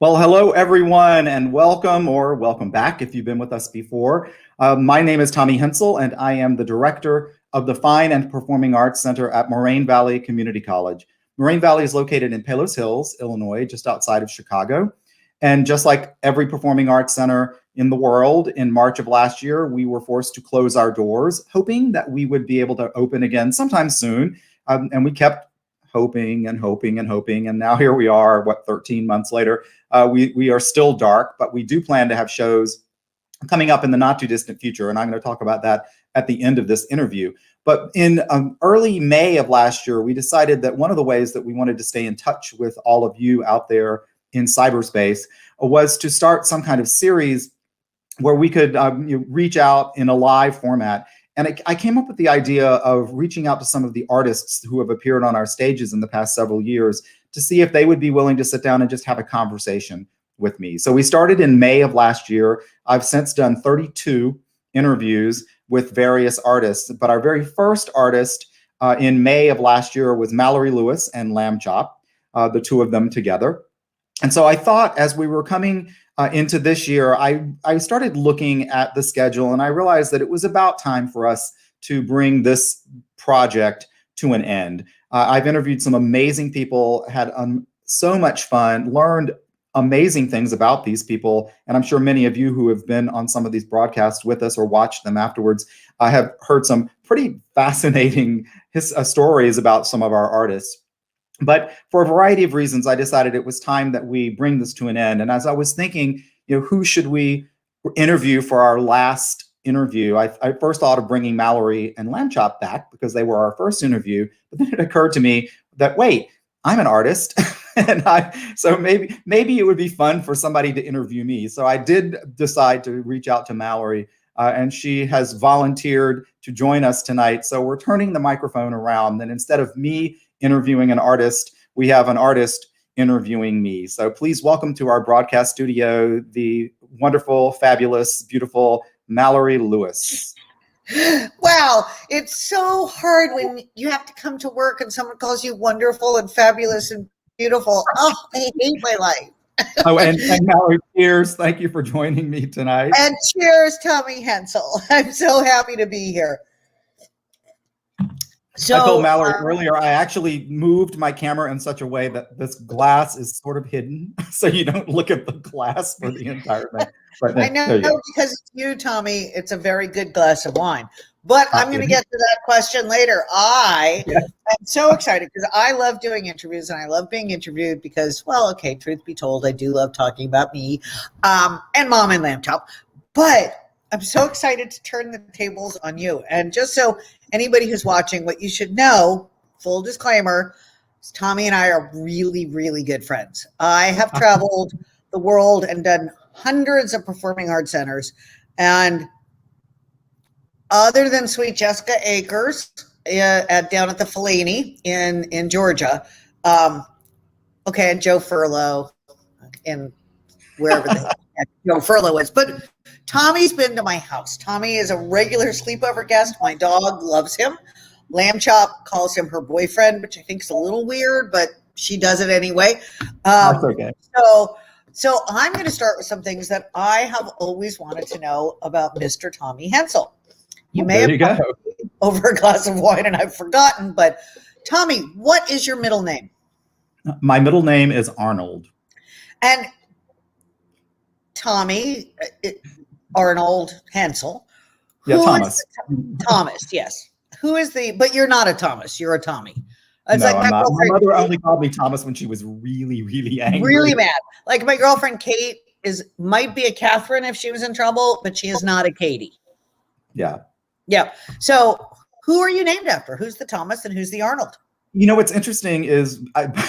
Well, hello, everyone, and welcome or welcome back if you've been with us before. My name is Tommy Hensel, and I am the director of the Fine and Performing Arts Center at Moraine Valley Community College. Moraine Valley is located in Palos Hills, Illinois, just outside of Chicago. And just like every performing arts center in the world, in March of last year, we were forced to close our doors, hoping that we would be able to open again sometime soon. And we kept hoping and hoping and hoping. And now here we are, 13 months later. We are still dark, but we do plan to have shows coming up in the not too distant future. And I'm going to talk about that at the end of this interview. But in early May of last year, we decided that one of the ways that we wanted to stay in touch with all of you out there in cyberspace was to start some kind of series where we could reach out in a live format. And I came up with the idea of reaching out to some of the artists who have appeared on our stages in the past several years to see if they would be willing to sit down and just have a conversation with me. So we started in May of last year. I've since done 32 interviews with various artists, but our very first artist in May of last year was Mallory Lewis and Lamb Chop, the two of them together. And so I thought as we were coming into this year, I started looking at the schedule and I realized that it was about time for us to bring this project to an end. I've interviewed some amazing people, had so much fun, learned amazing things about these people. And I'm sure many of you who have been on some of these broadcasts with us or watched them afterwards have heard some pretty fascinating stories about some of our artists. But for a variety of reasons, I decided it was time that we bring this to an end. And as I was thinking, who should we interview for our last interview? I first thought of bringing Mallory and Lamb Chop back because they were our first interview. But then it occurred to me that, wait, I'm an artist. So maybe it would be fun for somebody to interview me. So I did decide to reach out to Mallory, and she has volunteered to join us tonight. So we're turning the microphone around, and instead of me interviewing an artist, we have an artist interviewing me. So please welcome to our broadcast studio the wonderful, fabulous, beautiful Mallory Lewis. Wow, it's so hard when you have to come to work and someone calls you wonderful and fabulous and beautiful. Oh, I hate my life. Oh, and Mallory, cheers. Thank you for joining me tonight. And cheers, Tommy Hensel. I'm so happy to be here. So, I told Mallory earlier, I actually moved my camera in such a way that this glass is sort of hidden, so you don't look at the glass for the entire thing. But I know because it's you, Tommy, it's a very good glass of wine. But I'm going to get to that question later. I'm so excited because I love doing interviews and I love being interviewed because, well, okay, truth be told, I do love talking about me and Mom and Lamb Chop. But I'm so excited to turn the tables on you. And just so anybody who's watching, what you should know, full disclaimer, is Tommy and I are really, really good friends. I have traveled the world and done hundreds of performing arts centers. And other than Sweet Jessica Acres down at the Fellini in Georgia, and Joe Furlow in wherever Joe Furlow is. But Tommy's been to my house. Tommy is a regular sleepover guest. My dog loves him. Lamb Chop calls him her boyfriend, which I think is a little weird, but she does it anyway. That's okay. So I'm going to start with some things that I have always wanted to know about Mr. Tommy Hensel. You may have gone over a glass of wine and I've forgotten, but Tommy, what is your middle name? My middle name is Arnold. And Tommy, Arnold Hensel. Yeah, Thomas. Thomas, yes. But you're not a Thomas, you're a Tommy. It's no, like I'm not. My mother only called me Thomas when she was really, really angry. Really mad. Like my girlfriend Kate might be a Catherine if she was in trouble, but she is not a Katie. Yeah. Yeah. So who are you named after? Who's the Thomas and who's the Arnold? What's interesting is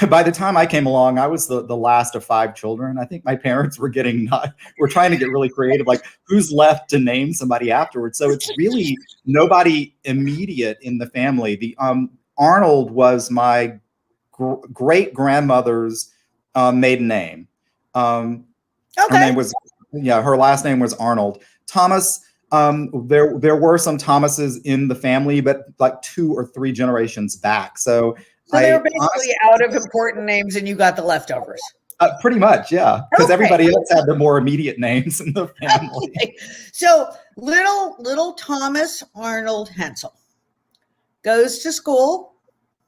by the time I came along, I was the last of 5 children. I think my parents were trying to get really creative, like who's left to name somebody afterwards. So it's really nobody immediate in the family. The Arnold was my great grandmother's maiden name. Her name was, her last name was Arnold. Thomas There were some Thomases in the family, but like 2 or 3 generations back. So they were I basically honestly, out of important names, and you got the leftovers. pretty much, yeah, because Okay. everybody else had the more immediate names in the family. Okay. So little Thomas Arnold Hensel goes to school,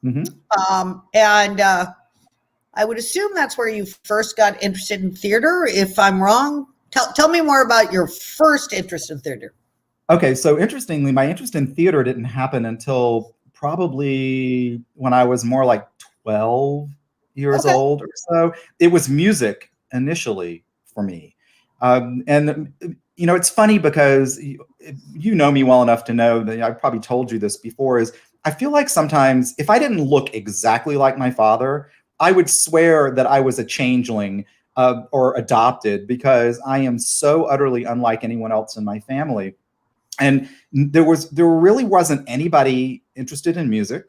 and I would assume that's where you first got interested in theater. If I'm wrong, tell me more about your first interest in theater. Okay, so interestingly, my interest in theater didn't happen until probably when I was more like 12 years old or so. It was music initially for me. And, it's funny because you know me well enough to know that I probably told you this before, is I feel like sometimes if I didn't look exactly like my father, I would swear that I was a changeling or adopted, because I am so utterly unlike anyone else in my family. And there really wasn't anybody interested in music.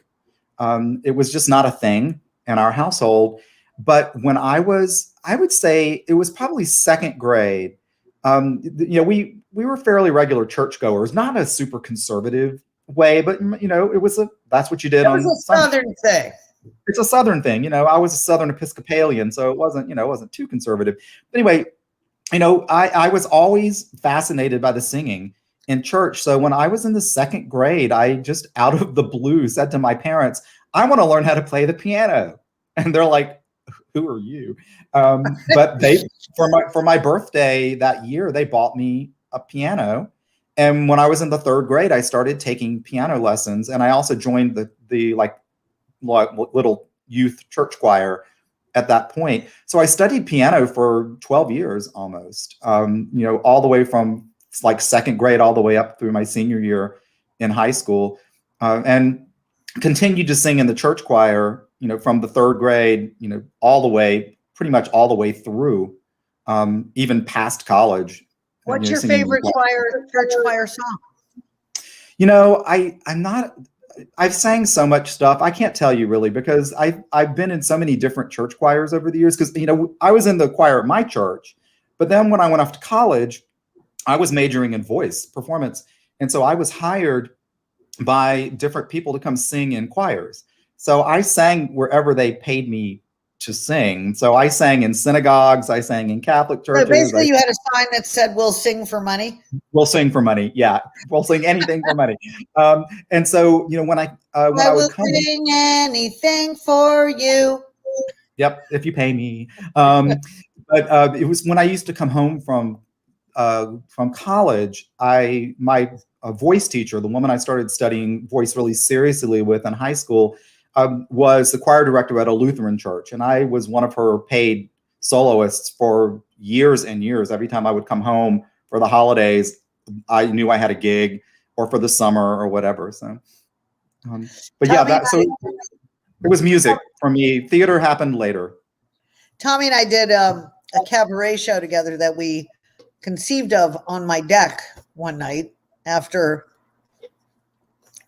It was just not a thing in our household. But when I would say it was probably second grade. We were fairly regular churchgoers, not a super conservative way, but that's what you did on Sunday. Southern thing. It's a Southern thing. I was a Southern Episcopalian, so it wasn't too conservative. But anyway, I was always fascinated by the singing in church. So when I was in the second grade, I just out of the blue said to my parents, I want to learn how to play the piano. And they're like, who are you? But for my birthday that year, they bought me a piano. And when I was in the third grade, I started taking piano lessons. And I also joined the little youth church choir at that point. So I studied piano for 12 years almost, all the way from like second grade all the way up through my senior year in high school, and continued to sing in the church choir, from the third grade, pretty much all the way through, even past college. What's your favorite church choir song? I've sang so much stuff. I can't tell you really, because I've been in so many different church choirs over the years, because, I was in the choir at my church, but then when I went off to college, I was majoring in voice performance. And so I was hired by different people to come sing in choirs. So I sang wherever they paid me to sing. So I sang in synagogues, I sang in Catholic churches. So basically you had a sign that said, "We'll sing for money." We'll sing for money. Yeah. We'll sing anything for money. And so, when I will sing anything for you. Yep. If you pay me. But it was when I used to come home from college, my voice teacher, the woman I started studying voice really seriously with in high school, was the choir director at a Lutheran church. And I was one of her paid soloists for years and years. Every time I would come home for the holidays, I knew I had a gig, or for the summer or whatever. So, but yeah, so it was music for me. Theater happened later. Tommy and I did a cabaret show together that we conceived of on my deck one night after a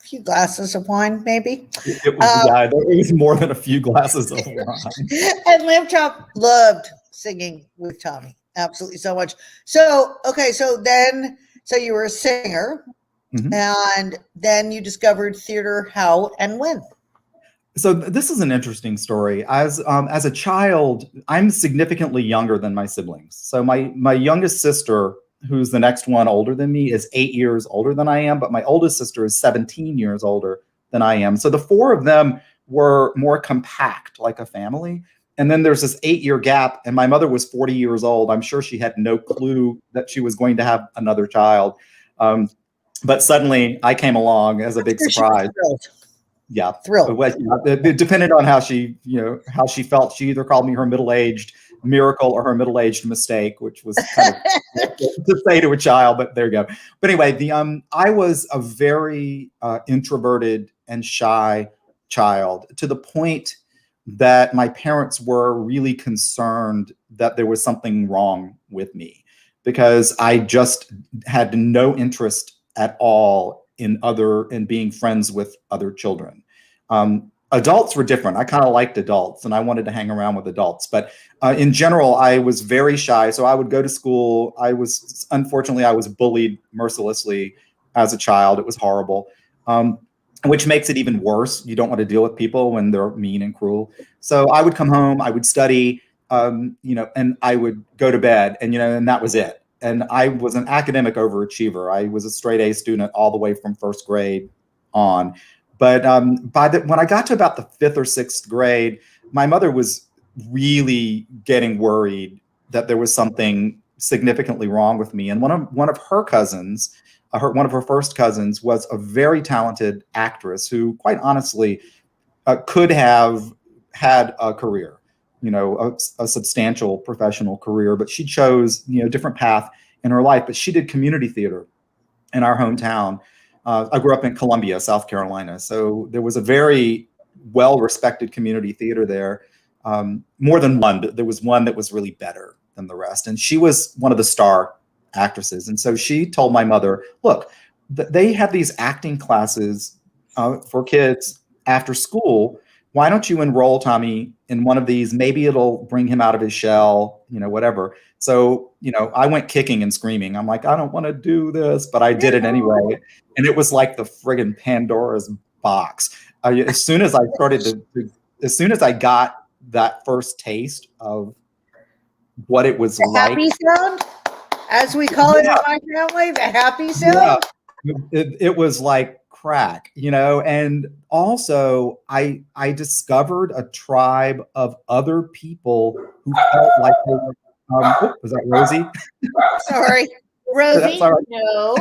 few glasses of wine, maybe. It was more than a few glasses of wine. And Lamb Chop loved singing with Tommy, absolutely so much. So, okay, so you were a singer, and then you discovered theater. How and when? So this is an interesting story. As a child, I'm significantly younger than my siblings. So my youngest sister, who's the next one older than me, is 8 years older than I am, but my oldest sister is 17 years older than I am. So the four of them were more compact, like a family. And then there's this 8-year gap, and my mother was 40 years old. I'm sure she had no clue that she was going to have another child. But suddenly I came along as a big surprise. Yeah, thrilled. It depended on how she felt. She either called me her middle-aged miracle or her middle-aged mistake, which was kind of to say to a child. But there you go. But anyway, I was a very introverted and shy child, to the point that my parents were really concerned that there was something wrong with me, because I just had no interest at all in being friends with other children. Adults were different. I kind of liked adults and I wanted to hang around with adults. But in general, I was very shy. So I would go to school. Unfortunately, I was bullied mercilessly as a child. It was horrible, which makes it even worse. You don't want to deal with people when they're mean and cruel. So I would come home, I would study, and I would go to bed, and that was it. And I was an academic overachiever. I was a straight A student all the way from first grade on. But when I got to about the fifth or sixth grade, my mother was really getting worried that there was something significantly wrong with me. And one of her cousins, one of her first cousins, was a very talented actress who, quite honestly, could have had a career, a substantial professional career, but she chose, different path in her life. But she did community theater in our hometown. I grew up in Columbia, South Carolina. So there was a very well-respected community theater there. More than one, but there was one that was really better than the rest. And she was one of the star actresses. And so she told my mother, look, they have these acting classes for kids after school. Why don't you enroll Tommy in one of these? Maybe it'll bring him out of his shell, whatever. So, I went kicking and screaming. I'm like, I don't want to do this, but I did it anyway. And it was like the friggin' Pandora's box. As soon as I got that first taste of what it was like. Happy sound, as we call it in my family, the happy sound. Yeah. It was like crack, and also I discovered a tribe of other people who felt like they were, was that Rosie? Sorry, Rosie. Right.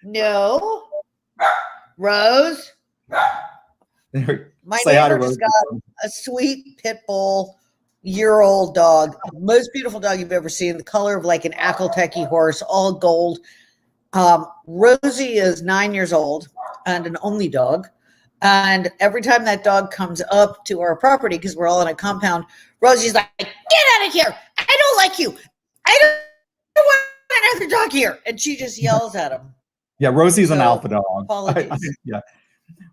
No, Rose. My Say hi to neighbor Rosie. just got a sweet pit bull year-old dog, most beautiful dog you've ever seen, the color of like an Akelteki horse, all gold. Rosie is 9 years old and an only dog. And every time that dog comes up to our property, because we're all in a compound, Rosie's like, get out of here. I don't like you. I don't want another dog here. And she just yells at him. Yeah, Rosie's an alpha dog. Apologies. Yeah.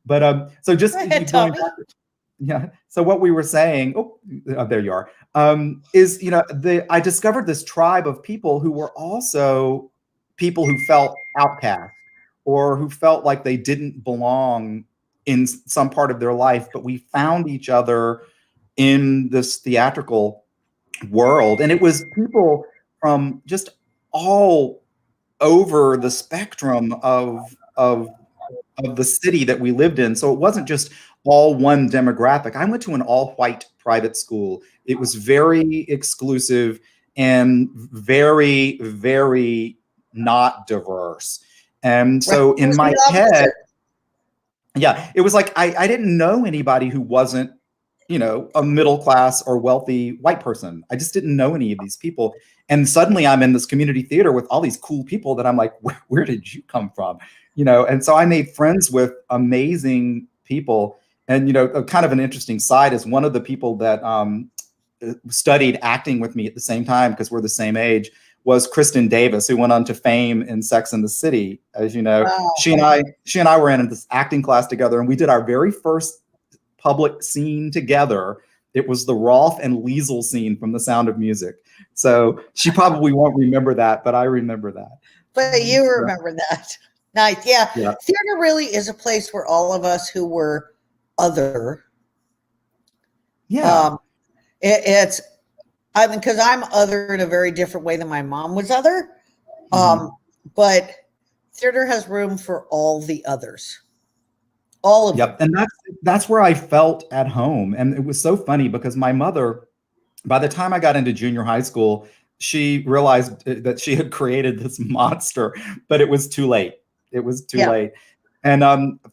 But so just Go ahead, going Tommy. back, yeah. So what we were saying, there you are, is, I discovered this tribe of people who were also people who felt outcast or who felt like they didn't belong in some part of their life, but we found each other in this theatrical world. And it was people from just all over the spectrum of the city that we lived in. So it wasn't just all one demographic. I went to an all-white private school. It was very exclusive and very, very not diverse. And so in my head, yeah, it was like I didn't know anybody who wasn't, a middle-class or wealthy white person. I just didn't know any of these people. And suddenly I'm in this community theater with all these cool people that I'm like, where did you come from? And so I made friends with amazing people. And, kind of an interesting side is one of the people that studied acting with me at the same time, because we're the same age, was Kristen Davis, who went on to fame in Sex and the City. As you know, Wow. she and I were in this acting class together, and we did our very first public scene together. It was the Rolf and Liesel scene from The Sound of Music. So she probably won't remember that, but I remember that. But you remember that. Nice. Yeah. Theater really is a place where all of us who were other. Yeah. Because I'm other in a very different way than my mom was other. But theater has room for all the others. All of them. And that's where I felt at home. And it was so funny because my mother, by the time I got into junior high school, she realized that she had created this monster, but it was too late. It was too late. And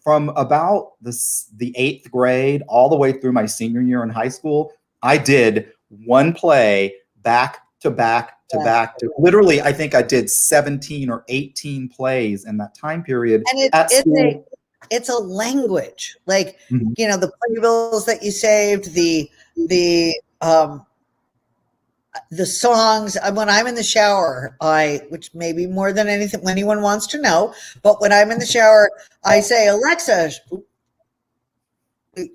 from about the eighth grade all the way through my senior year in high school, I did one play back to back to back to literally, I think I did 17 or 18 plays in that time period. And it's a language, like, the playbills that you saved, the songs. When I'm in the shower, which maybe more than anyone wants to know, but when I'm in the shower, I say, Alexa,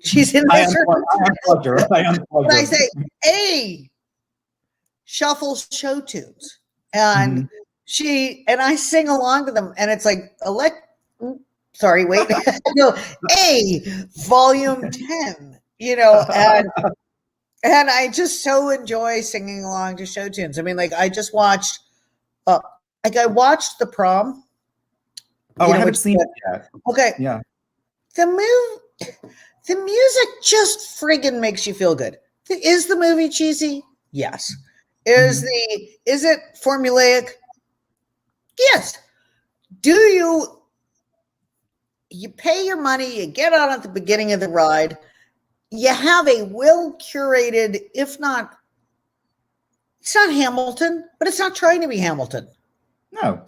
She's in I this. unplugged her. I unplugged And her. I say, hey, shuffle show tunes. And I sing along to them. And it's like, sorry, wait. No, volume 10, and I just so enjoy singing along to show tunes. I mean, like I just watched, I watched The Prom. Oh, I haven't seen it yet. Okay. Yeah. The music just friggin' makes you feel good. Is the movie cheesy? Yes. Is it formulaic? Yes. Do you pay your money, you get on at the beginning of the ride, you have a well-curated, if not, it's not Hamilton, but it's not trying to be Hamilton. No.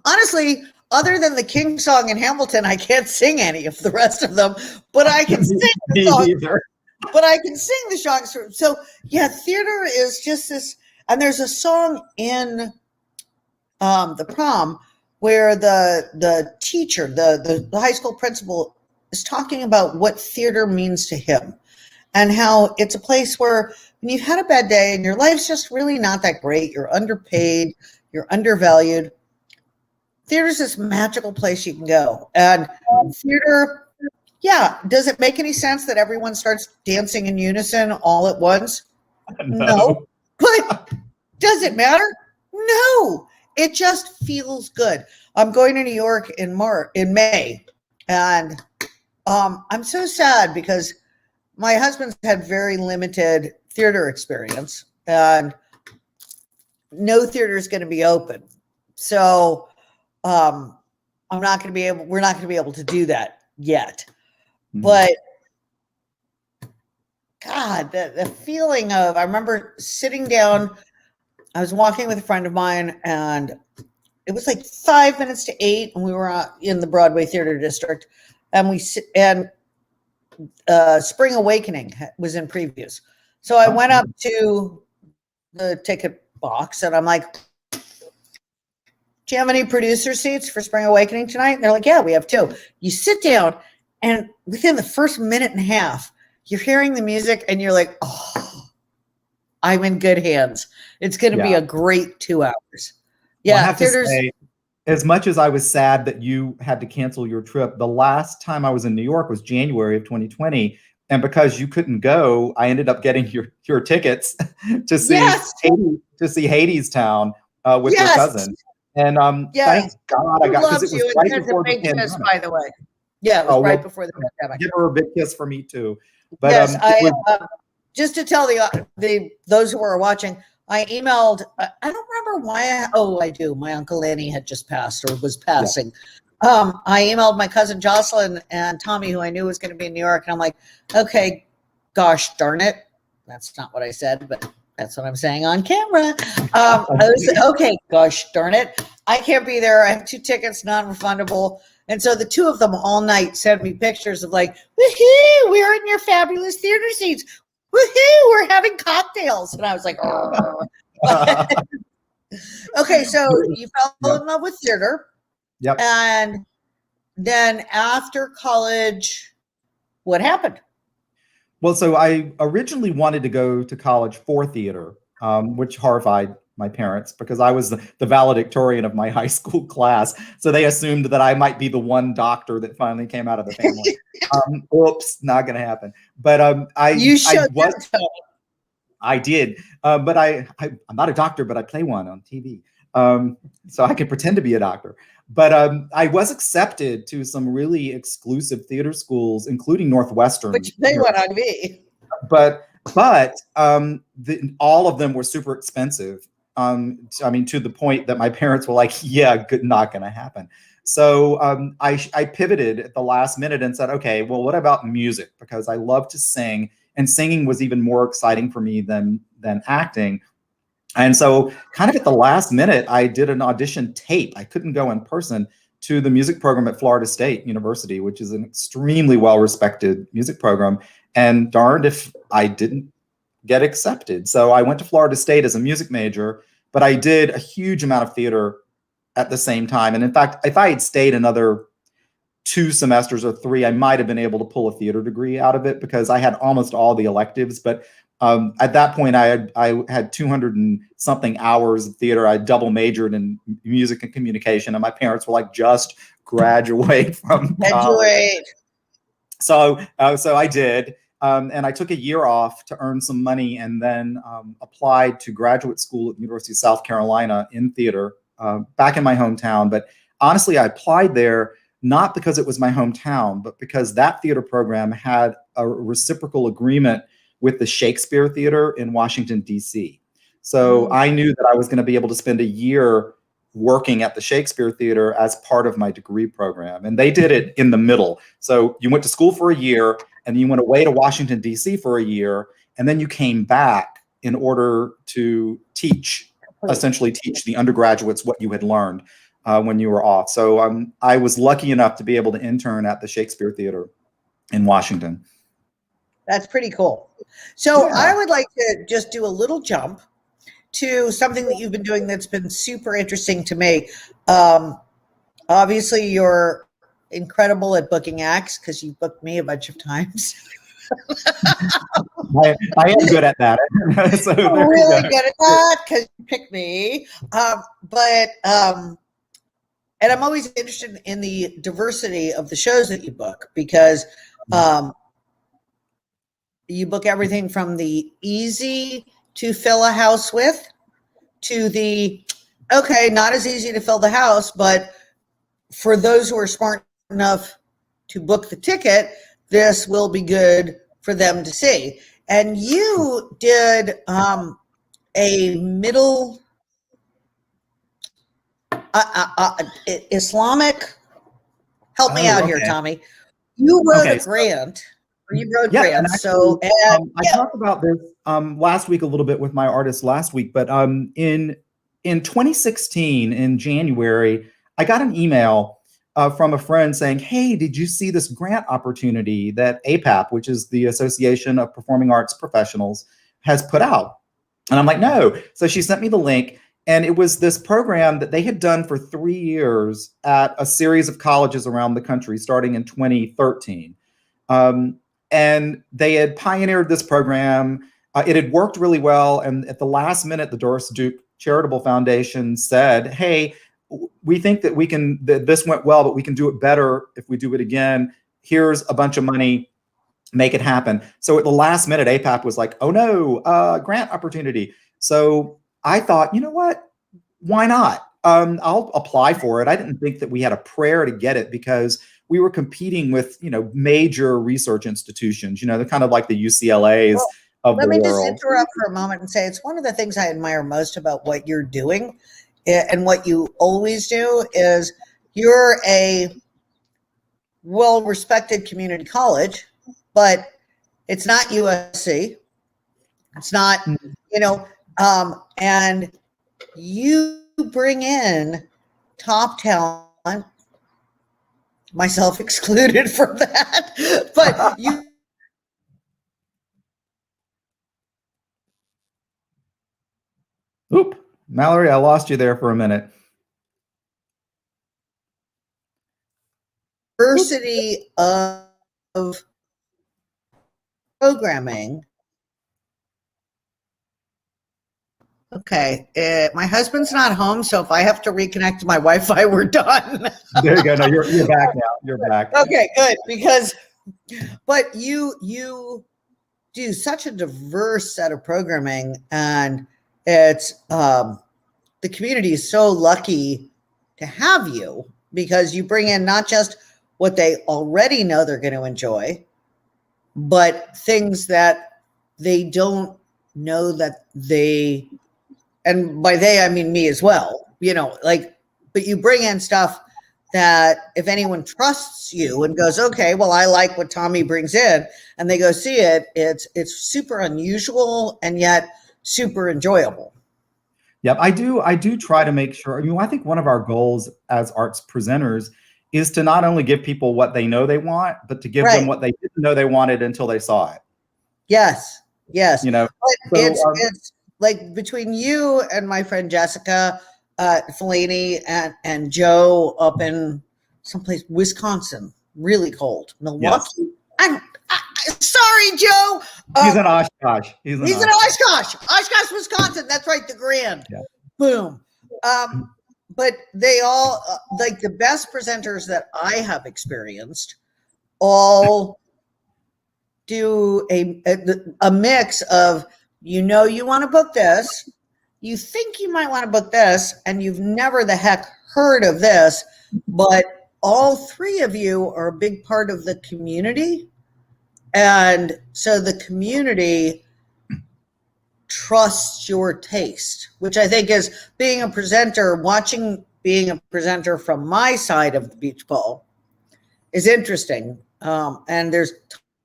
Honestly, other than the King song in Hamilton, I can't sing any of the rest of them, but I can sing the songs. But I can sing the songs. So yeah, theater is just this, and there's a song in The Prom where the teacher, the high school principal, is talking about what theater means to him and how it's a place where when you've had a bad day and your life's just really not that great, you're underpaid, you're undervalued, theater's this magical place you can go. And theater, yeah, does it make any sense that everyone starts dancing in unison all at once? No. But does it matter? No. It just feels good. I'm going to New York in May, and I'm so sad because my husband's had very limited theater experience, and no theater is going to be open. So we're not going to be able to do that yet. But God, the feeling of, I remember sitting down, I was walking with a friend of mine, and it was like 5 minutes to 8, and we were in the Broadway Theater District, and Spring Awakening was in previews. So I went up to the ticket box, and I'm like, do you have any producer seats for Spring Awakening tonight? And they're like, yeah, we have 2. You sit down, and within the first minute and a half, you're hearing the music, and you're like, oh, I'm in good hands. It's going to be a great 2 hours. Yeah, well, I have to say, as much as I was sad that you had to cancel your trip, the last time I was in New York was January of 2020. And because you couldn't go, I ended up getting your tickets to see Hadestown with your cousin. And thank God I got, because it was right before the pandemic. By the way. Yeah, it was right before the pandemic. Give her a big kiss for me too. But yes, just to tell those who are watching, I emailed, I don't remember why, I do. My Uncle Lanny had just passed or was passing. Yeah. I emailed my cousin Jocelyn and Tommy, who I knew was going to be in New York. And I'm like, okay, gosh darn it. That's not what I said, but that's what I'm saying on camera. I was okay, gosh darn it. I can't be there. I have 2 tickets, non-refundable. And so the 2 of them all night sent me pictures of like, woohoo, we're in your fabulous theater seats. Woohoo, we're having cocktails. And I was like, oh. Okay, so you fell in love with theater. Yep. And then after college, what happened? Well, so I originally wanted to go to college for theater, which horrified my parents because I was the valedictorian of my high school class. So they assumed that I might be the one doctor that finally came out of the family. Oops, not going to happen. But I did. But I'm not a doctor, but I play one on TV. So I can pretend to be a doctor. But I was accepted to some really exclusive theater schools, including Northwestern. Which they went on me. But all of them were super expensive. I mean, to the point that my parents were like, yeah, not going to happen. So I pivoted at the last minute and said, okay, well, what about music? Because I love to sing, and singing was even more exciting for me than acting. And so kind of at the last minute, I did an audition tape. I couldn't go in person to the music program at Florida State University, which is an extremely well-respected music program. And darned if I didn't get accepted. So I went to Florida State as a music major, but I did a huge amount of theater at the same time. And in fact, if I had stayed another 2 semesters or 3, I might have been able to pull a theater degree out of it because I had almost all the electives. But at that point, I had 200 and something hours of theater. I double majored in music and communication, and my parents were like, just graduate from college. So I did. And I took a year off to earn some money, and then applied to graduate school at the University of South Carolina in theater, back in my hometown. But honestly, I applied there not because it was my hometown, but because that theater program had a reciprocal agreement with the Shakespeare Theater in Washington, D.C. So I knew that I was going to be able to spend a year working at the Shakespeare Theater as part of my degree program. And they did it in the middle. So you went to school for a year, and you went away to Washington, D.C. for a year, and then you came back in order to essentially teach the undergraduates what you had learned when you were off. So I was lucky enough to be able to intern at the Shakespeare Theater in Washington. That's pretty cool. So I would like to just do a little jump to something that you've been doing that's been super interesting to me. Obviously, you're incredible at booking acts because you booked me a bunch of times. I am good at that. So I'm really good at that because you picked me. And I'm always interested in the diversity of the shows that you book, because you book everything from the easy to fill a house with to the, okay, not as easy to fill the house, but for those who are smart enough to book the ticket, this will be good for them to see. And you did a middle Islamic. Help me out here, Tommy. You wrote a grant. You wrote grants. So I talked about this last week a little bit with my artist last week, but in 2016 in January, I got an email from a friend saying, "Hey, did you see this grant opportunity that APAP, which is the Association of Performing Arts Professionals, has put out?" And I'm like, "No." So she sent me the link, and it was this program that they had done for 3 years at a series of colleges around the country, starting in 2013. And they had pioneered this program. It had worked really well. And at the last minute, the Doris Duke Charitable Foundation said, "Hey, we think that this went well, but we can do it better if we do it again. Here's a bunch of money, make it happen." So at the last minute, APAP was like, "Oh no, grant opportunity." So I thought, you know what? Why not? I'll apply for it. I didn't think that we had a prayer to get it because we were competing with, major research institutions, they're kind of like the UCLAs of the world. Let me just interrupt for a moment and say it's one of the things I admire most about what you're doing and what you always do is you're a well-respected community college, but it's not USC. It's not, and you bring in top talent, myself excluded from that, but you. Oop, Mallory, I lost you there for a minute. Diversity of programming. Okay, my husband's not home, so if I have to reconnect to my Wi-Fi, we're done. There you go. No, you're back now. You're back. Okay, good. But you do such a diverse set of programming, and it's the community is so lucky to have you because you bring in not just what they already know they're going to enjoy, but things that they don't know that they. And by they, I mean me as well, but you bring in stuff that if anyone trusts you and goes, okay, well, I like what Tommy brings in, and they go see it, it's super unusual and yet super enjoyable. Yep, I do try to make sure. I think one of our goals as arts presenters is to not only give people what they know they want, but to give them what they didn't know they wanted until they saw it. Yes. But it's like between you and my friend Jessica Fellini and Joe up in someplace, Wisconsin, really cold. Milwaukee. Yes. Sorry, Joe. He's an Oshkosh. He's an Oshkosh. Oshkosh, Wisconsin. That's right. The Grand. Yeah. Boom. But they all, like the best presenters that I have experienced, all do a mix of, you want to book this, you think you might want to book this, and you've never the heck heard of this, but all three of you are a big part of the community. And so the community trusts your taste, which I think is being a presenter, being a presenter from my side of the beach ball is interesting. And there's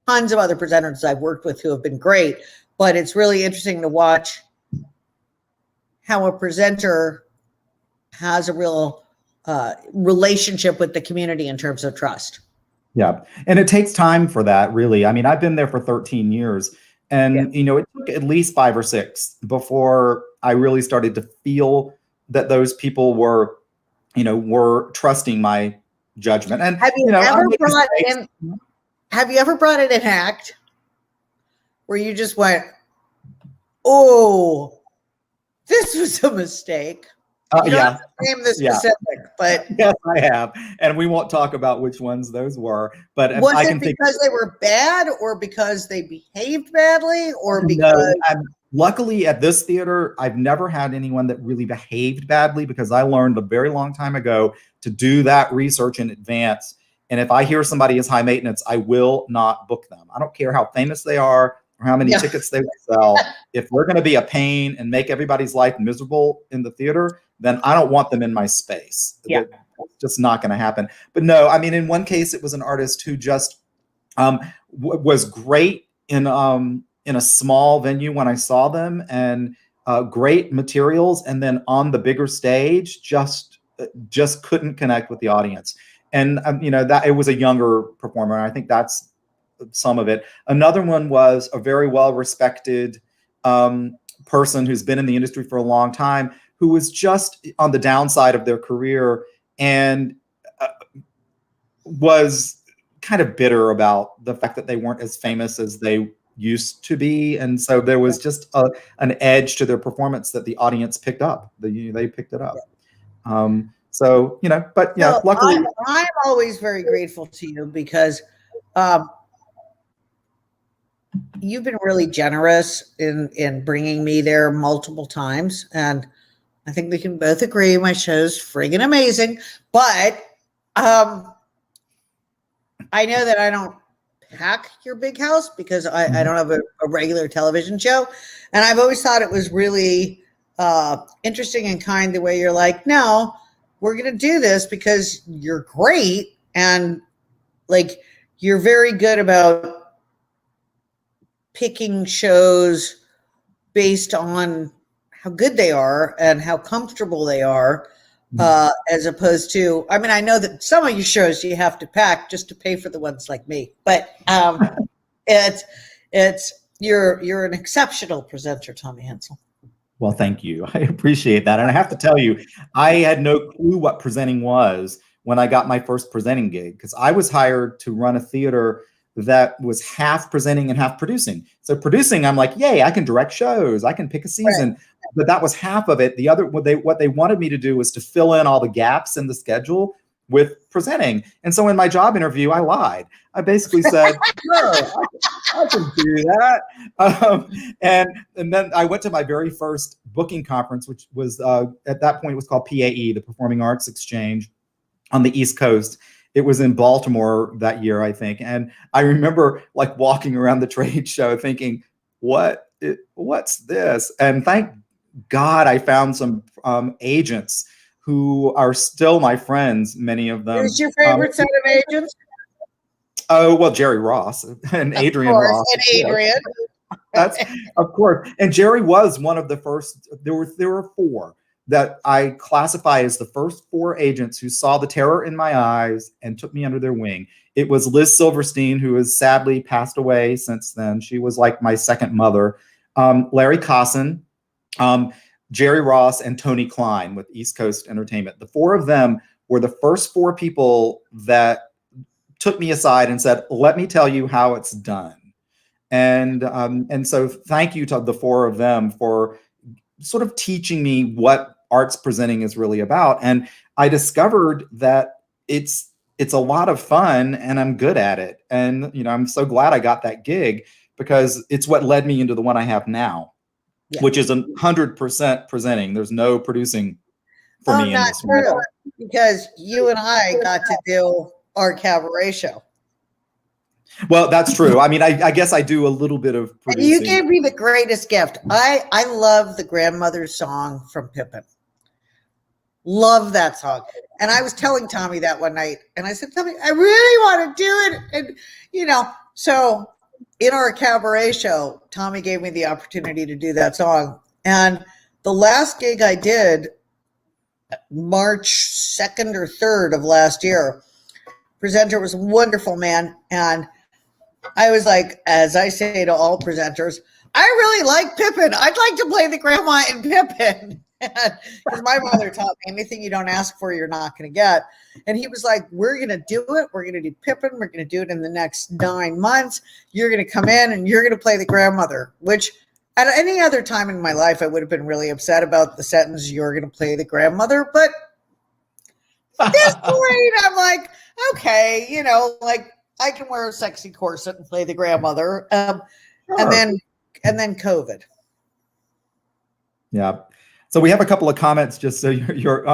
tons of other presenters I've worked with who have been great, but it's really interesting to watch how a presenter has a real relationship with the community in terms of trust. Yeah. And it takes time for that, really. I mean, I've been there for 13 years and, it took at least 5 or 6 before I really started to feel that those people were trusting my judgment. And have you ever brought in an act where you just went, oh, this was a mistake? You don't have to name the specific, but yes, I have, and we won't talk about which ones those were. But was it because they were bad, or because they behaved badly, or because? No, luckily, at this theater, I've never had anyone that really behaved badly, because I learned a very long time ago to do that research in advance. And if I hear somebody is high maintenance, I will not book them. I don't care how famous they are or how many tickets they will sell. If we're going to be a pain and make everybody's life miserable in the theater, then I don't want them in my space. Yeah. It's just not going to happen. But no, I mean, in one case, it was an artist who just was great in a small venue when I saw them, and great materials. And then on the bigger stage, just couldn't connect with the audience. And, that it was a younger performer. And I think that's some of it. Another one was a very well-respected person who's been in the industry for a long time, who was just on the downside of their career and was kind of bitter about the fact that they weren't as famous as they used to be. And so there was just an edge to their performance that the audience picked up. They picked it up. Luckily. I'm always very grateful to you, because you've been really generous in bringing me there multiple times. And I think we can both agree my show's friggin' amazing. But I know that I don't pack your big house, because I don't have a regular television show. And I've always thought it was really interesting and kind the way you're like, no, we're going to do this because you're great. And like, you're very good about picking shows based on how good they are and how comfortable they are, as opposed to, I mean, I know that some of your shows you have to pack just to pay for the ones like me, but you're an exceptional presenter, Tommy Hensel. Well, thank you. I appreciate that. And I have to tell you, I had no clue what presenting was when I got my first presenting gig, because I was hired to run a theater that was half presenting and half producing. So producing, I'm like, yay, I can direct shows, I can pick a season. Right. But that was half of it. The other, what they wanted me to do was to fill in all the gaps in the schedule with presenting. And so in my job interview, I lied. I basically said, sure, I can do that. And then I went to my very first booking conference, which was at that point it was called PAE, the Performing Arts Exchange on the East Coast. It was in Baltimore that year, I think. And I remember like walking around the trade show thinking, what's this? And thank God I found some agents who are still my friends, many of them. Who's your favorite set of agents? Oh, well, Jerry Ross and Adrian Ross. And Adrian. That's, of course. And Jerry was one of the first. There were 4 that I classify as the first 4 agents who saw the terror in my eyes and took me under their wing. It was Liz Silverstein, who has sadly passed away since then. She was like my second mother. Larry Cosson, Jerry Ross, and Tony Klein with East Coast Entertainment. The 4 of them were the first 4 people that took me aside and said, let me tell you how it's done. And so thank you to the 4 of them for sort of teaching me what arts presenting is really about. And I discovered that it's a lot of fun and I'm good at it. And, I'm so glad I got that gig because it's what led me into the one I have now, which is 100% presenting. There's no producing for me in this one. Because you and I got to do our cabaret show. Well, that's true. I mean, I guess I do a little bit of producing. And you gave me the greatest gift. I love the grandmother's song from Pippin. Love that song. And I was telling Tommy that one night, and I said, Tommy, I really want to do it. And, so in our cabaret show, Tommy gave me the opportunity to do that song. And the last gig I did, March 2nd or 3rd of last year, presenter was a wonderful man. And I was like, as I say to all presenters, I really like Pippin. I'd like to play the grandma in Pippin. Because my mother taught me, anything you don't ask for, you're not going to get. And he was like, we're going to do it. We're going to do Pippin. We're going to do it in the next 9 months. You're going to come in and you're going to play the grandmother, which at any other time in my life, I would have been really upset about the sentence, you're going to play the grandmother. But at this point, I'm like, okay, like I can wear a sexy corset and play the grandmother. Sure. And then COVID. Yeah. So we have a couple of comments just so you're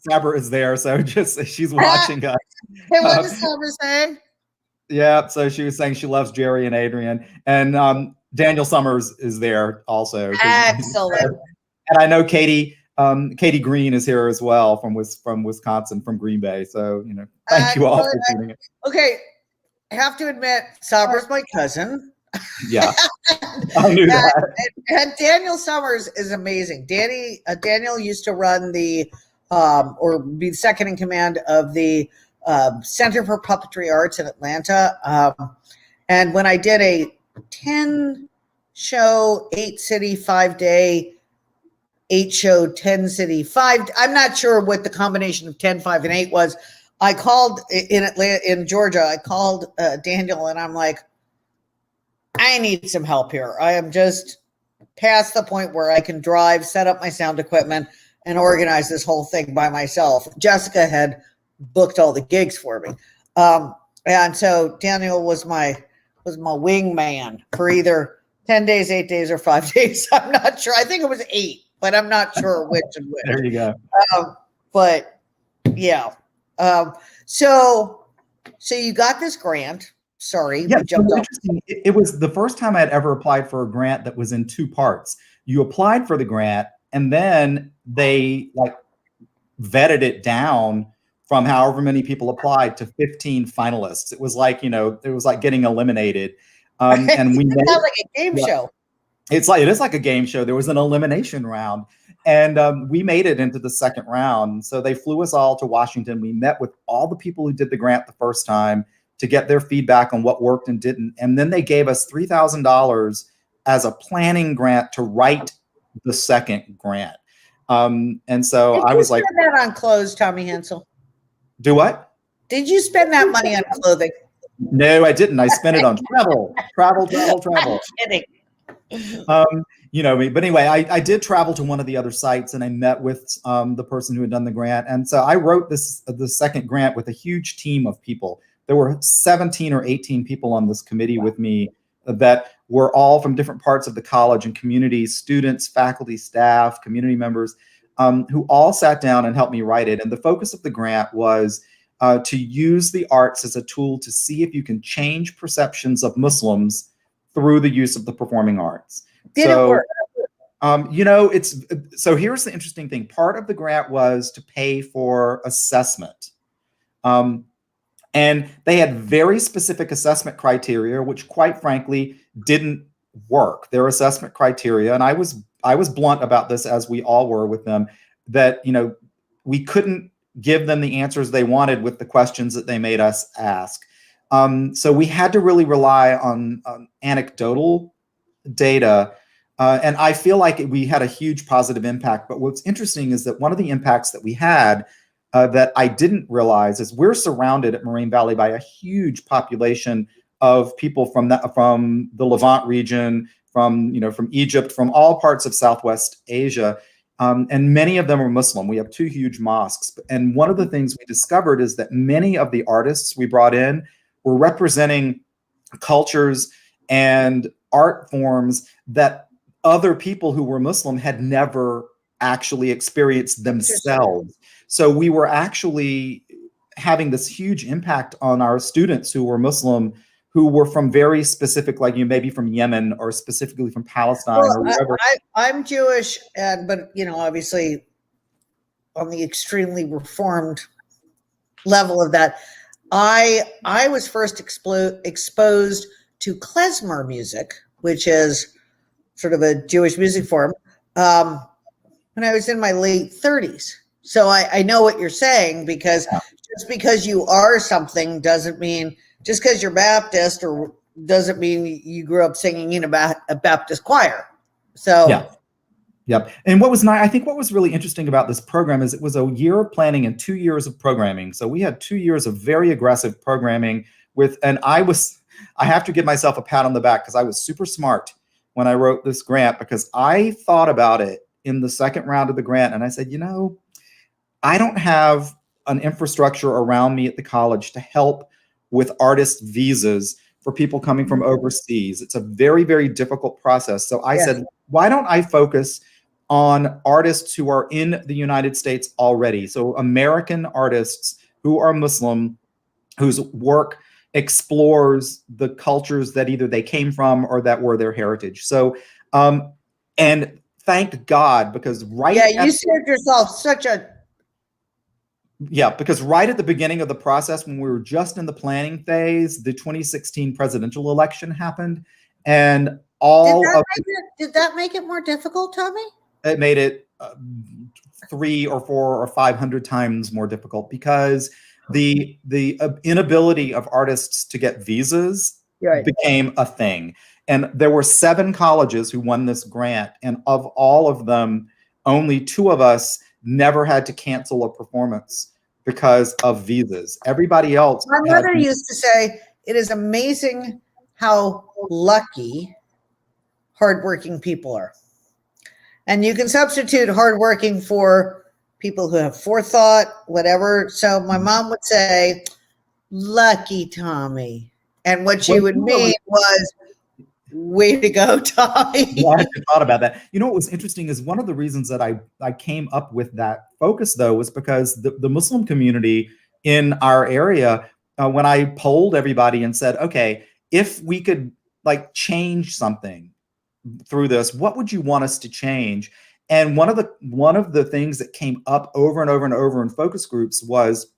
Sabra is there. So just she's watching us. Hey, what does Sabra say? Yeah. So she was saying she loves Jerry and Adrian, and Daniel Summers is there also. Excellent. And I know Katie Green is here as well from Wisconsin, from Green Bay. So, thank you all for tuning in. Okay. I have to admit, Sabra's my cousin. Yeah. I knew that. And Daniel Summers is amazing. Daniel used to run or be second in command of the Center for Puppetry Arts in Atlanta. And when I did a 10-show, 8-city, 5-day, 8-show, 10-city, 5. I'm not sure what the combination of 10, 5, and 8 was. I called in Georgia. I called Daniel, and I'm like, I need some help here. I am just past the point where I can drive, set up my sound equipment, and organize this whole thing by myself. Jessica had booked all the gigs for me, and so Daniel was my wingman for either 10 days, 8 days, or 5 days. I'm not sure. I think it was 8, but I'm not sure which and which. There you go. But yeah. So you got this grant. Sorry, yeah, we jumped off. It was the first time I'd ever applied for a grant that was in 2 parts. You applied for the grant, and then they vetted it down from however many people applied to 15 finalists. It was like, it was like getting eliminated. And we it sounds like a game show. It is like a game show. There was an elimination round, and we made it into the second round. So they flew us all to Washington. We met with all the people who did the grant the first time to get their feedback on what worked and didn't. And then they gave us $3,000 as a planning grant to write the second grant. And so I was like, spend that on clothes, Tommy Hensel? Do what? Did you spend that money on clothing? No, I didn't. I spent it on travel. I'm kidding. But anyway, I did travel to one of the other sites, and I met with the person who had done the grant. And so I wrote the second grant with a huge team of people. There were 17 or 18 people on this committee with me that were all from different parts of the college and community, students, faculty, staff, community members, who all sat down and helped me write it. And the focus of the grant was to use the arts as a tool to see if you can change perceptions of Muslims through the use of the performing arts. Did it work? So here's the interesting thing. Part of the grant was to pay for assessment. And they had very specific assessment criteria, which quite frankly didn't work. Their assessment criteria, and I was blunt about this, as we all were with them, that we couldn't give them the answers they wanted with the questions that they made us ask. So we had to really rely on anecdotal data. And I feel like we had a huge positive impact. But what's interesting is that one of the impacts that we had that I didn't realize is we're surrounded at Moraine Valley by a huge population of people from the Levant region, from Egypt, from all parts of Southwest Asia, and many of them are Muslim. We have two huge mosques, and one of the things we discovered is that many of the artists we brought in were representing cultures and art forms that other people who were Muslim had never actually experienced themselves. So we were actually having this huge impact on our students who were Muslim, who were from very specific, like maybe from Yemen or specifically from Palestine or wherever. I'm Jewish, but obviously on the extremely reformed level of that. I was first exposed to klezmer music, which is sort of a Jewish music form, when I was in my late 30s. So I know what you're saying, because just because you are something doesn't mean, just because you're Baptist or doesn't mean you grew up singing in a Baptist choir. So yeah. Yep. And I think what was really interesting about this program is it was a year of planning and 2 years of programming. So we had 2 years of very aggressive programming and I have to give myself a pat on the back because I was super smart when I wrote this grant, because I thought about it in the second round of the grant. And I said, I don't have an infrastructure around me at the college to help with artist visas for people coming from overseas. It's a very, very difficult process. So I said, why don't I focus on artists who are in the United States already? So American artists who are Muslim, whose work explores the cultures that either they came from or that were their heritage. So, and thank God, because you saved yourself because right at the beginning of the process, when we were just in the planning phase, the 2016 presidential election happened, and did that make it more difficult, Tommy? It made it 300 or 400 or 500 times more difficult, because the inability of artists to get visas became a thing. And there were 7 colleges who won this grant, and of all of them, only 2 of us never had to cancel a performance because of visas. Everybody else. My mother used to say, it is amazing how lucky hardworking people are. And you can substitute hardworking for people who have forethought, whatever. So my mom would say, lucky Tommy. And what she would mean was, way to go, Tommy. I thought about that. What was interesting is one of the reasons that I came up with that focus, though, was because the Muslim community in our area, when I polled everybody and said, okay, if we could change something through this, what would you want us to change? And one of the things that came up over and over and over in focus groups was,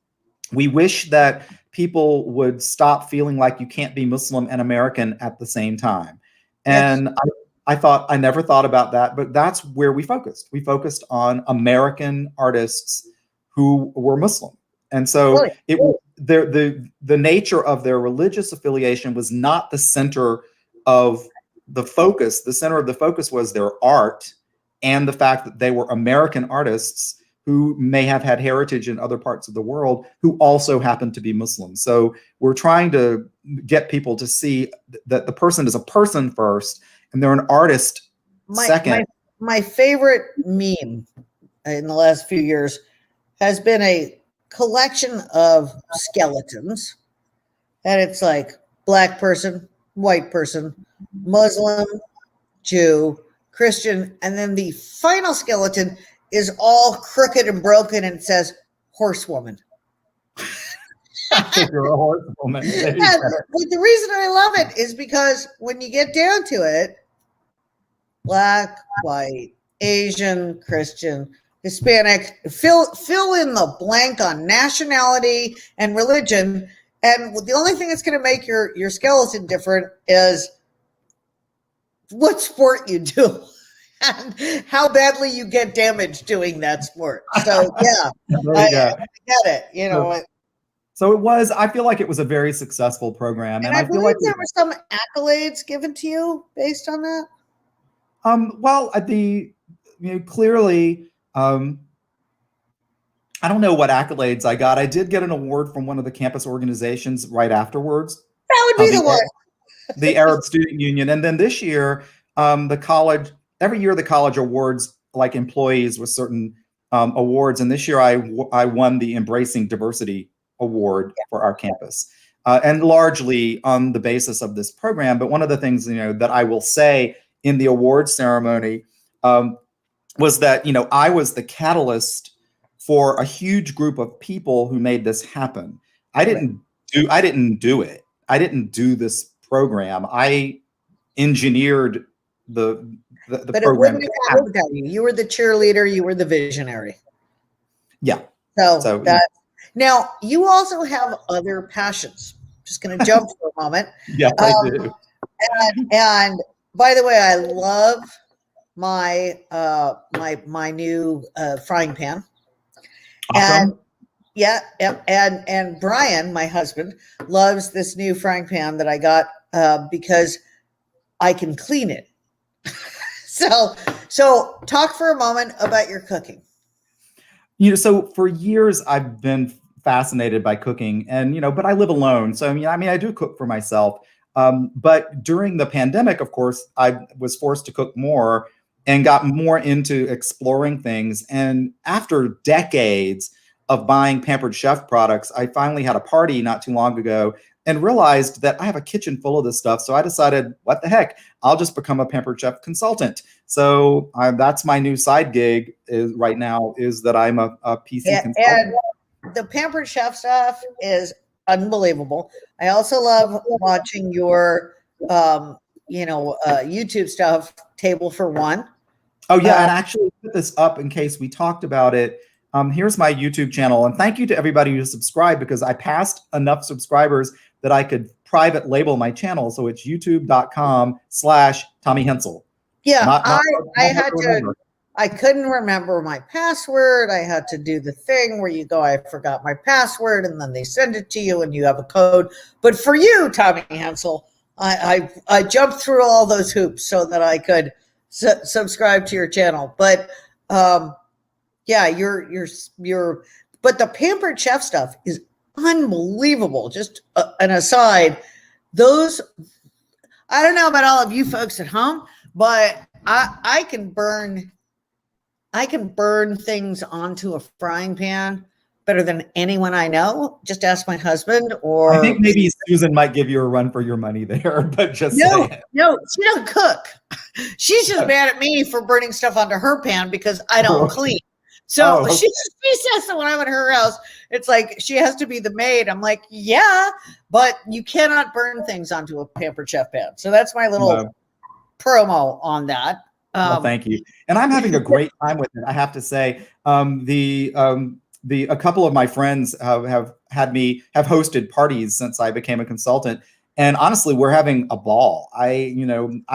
we wish that people would stop feeling like you can't be Muslim and American at the same time. And I never thought about that, but that's where we focused. We focused on American artists who were Muslim. And so the nature of their religious affiliation was not the center of the focus. The center of the focus was their art and the fact that they were American artists who may have had heritage in other parts of the world who also happen to be Muslim. So we're trying to get people to see that the person is a person first, and they're an artist second. My favorite meme in the last few years has been a collection of skeletons. And it's like black person, white person, Muslim, Jew, Christian, and then the final skeleton is all crooked and broken and says horsewoman. You're a horsewoman. But the reason I love it is because when you get down to it, black, white, Asian, Christian, Hispanic, fill in the blank on nationality and religion. And the only thing that's going to make your skeleton different is what sport you do and how badly you get damaged doing that sport. So yeah, I get it. So it was. I feel like it was a very successful program, and I feel like there were some accolades given to you based on that. Well, clearly, I don't know what accolades I got. I did get an award from one of the campus organizations right afterwards. That would be the one. The Arab Student Union. And then this year, the college, every year the college awards like employees with certain awards. And this year I won the Embracing Diversity Award for our campus. And largely on the basis of this program. But one of the things, that I will say in the award ceremony was that, I was the catalyst for a huge group of people who made this happen. I didn't do it. I didn't do this program. I engineered the but program. It wouldn't have looked at you. You were the cheerleader. You were the visionary. Yeah. So that now you also have other passions. Just going to jump for a moment. Yeah, I do. And by the way, I love my my new frying pan. Awesome. And Brian, my husband, loves this new frying pan that I got because I can clean it. So talk for a moment about your cooking. So for years I've been fascinated by cooking, and but I live alone, so I do cook for myself. But during the pandemic, of course, I was forced to cook more and got more into exploring things. And after decades of buying Pampered Chef products, I finally had a party not too long ago and realized that I have a kitchen full of this stuff. So I decided, what the heck, I'll just become a Pampered Chef consultant. So that's my new side gig right now, is that I'm a PC consultant. And the Pampered Chef stuff is unbelievable. I also love watching your, YouTube stuff, Table for One. Oh yeah, and actually put this up in case we talked about it. Here's my YouTube channel, and thank you to everybody who subscribed, because I passed enough subscribers that I could private label my channel. So it's youtube.com/Tommy Hensel. Yeah, I couldn't remember my password. I had to do the thing where you go, I forgot my password, and then they send it to you and you have a code. But for you, Tommy Hensel, I jumped through all those hoops so that I could subscribe to your channel. But yeah, but the Pampered Chef stuff is unbelievable. Just an aside, those, I don't know about all of you folks at home, but I can burn things onto a frying pan better than anyone I know. Just ask my husband. Or I think maybe Susan might give you a run for your money there, but just no, she don't cook. She's just mad at me for burning stuff onto her pan because I don't clean. So she says that when I'm at her house, it's like she has to be the maid. I'm like, yeah, but you cannot burn things onto a Pampered Chef pan. So that's my little promo on that. Well, thank you. And I'm having a great time with it, I have to say. A couple of my friends have hosted parties since I became a consultant. And honestly, we're having a ball. I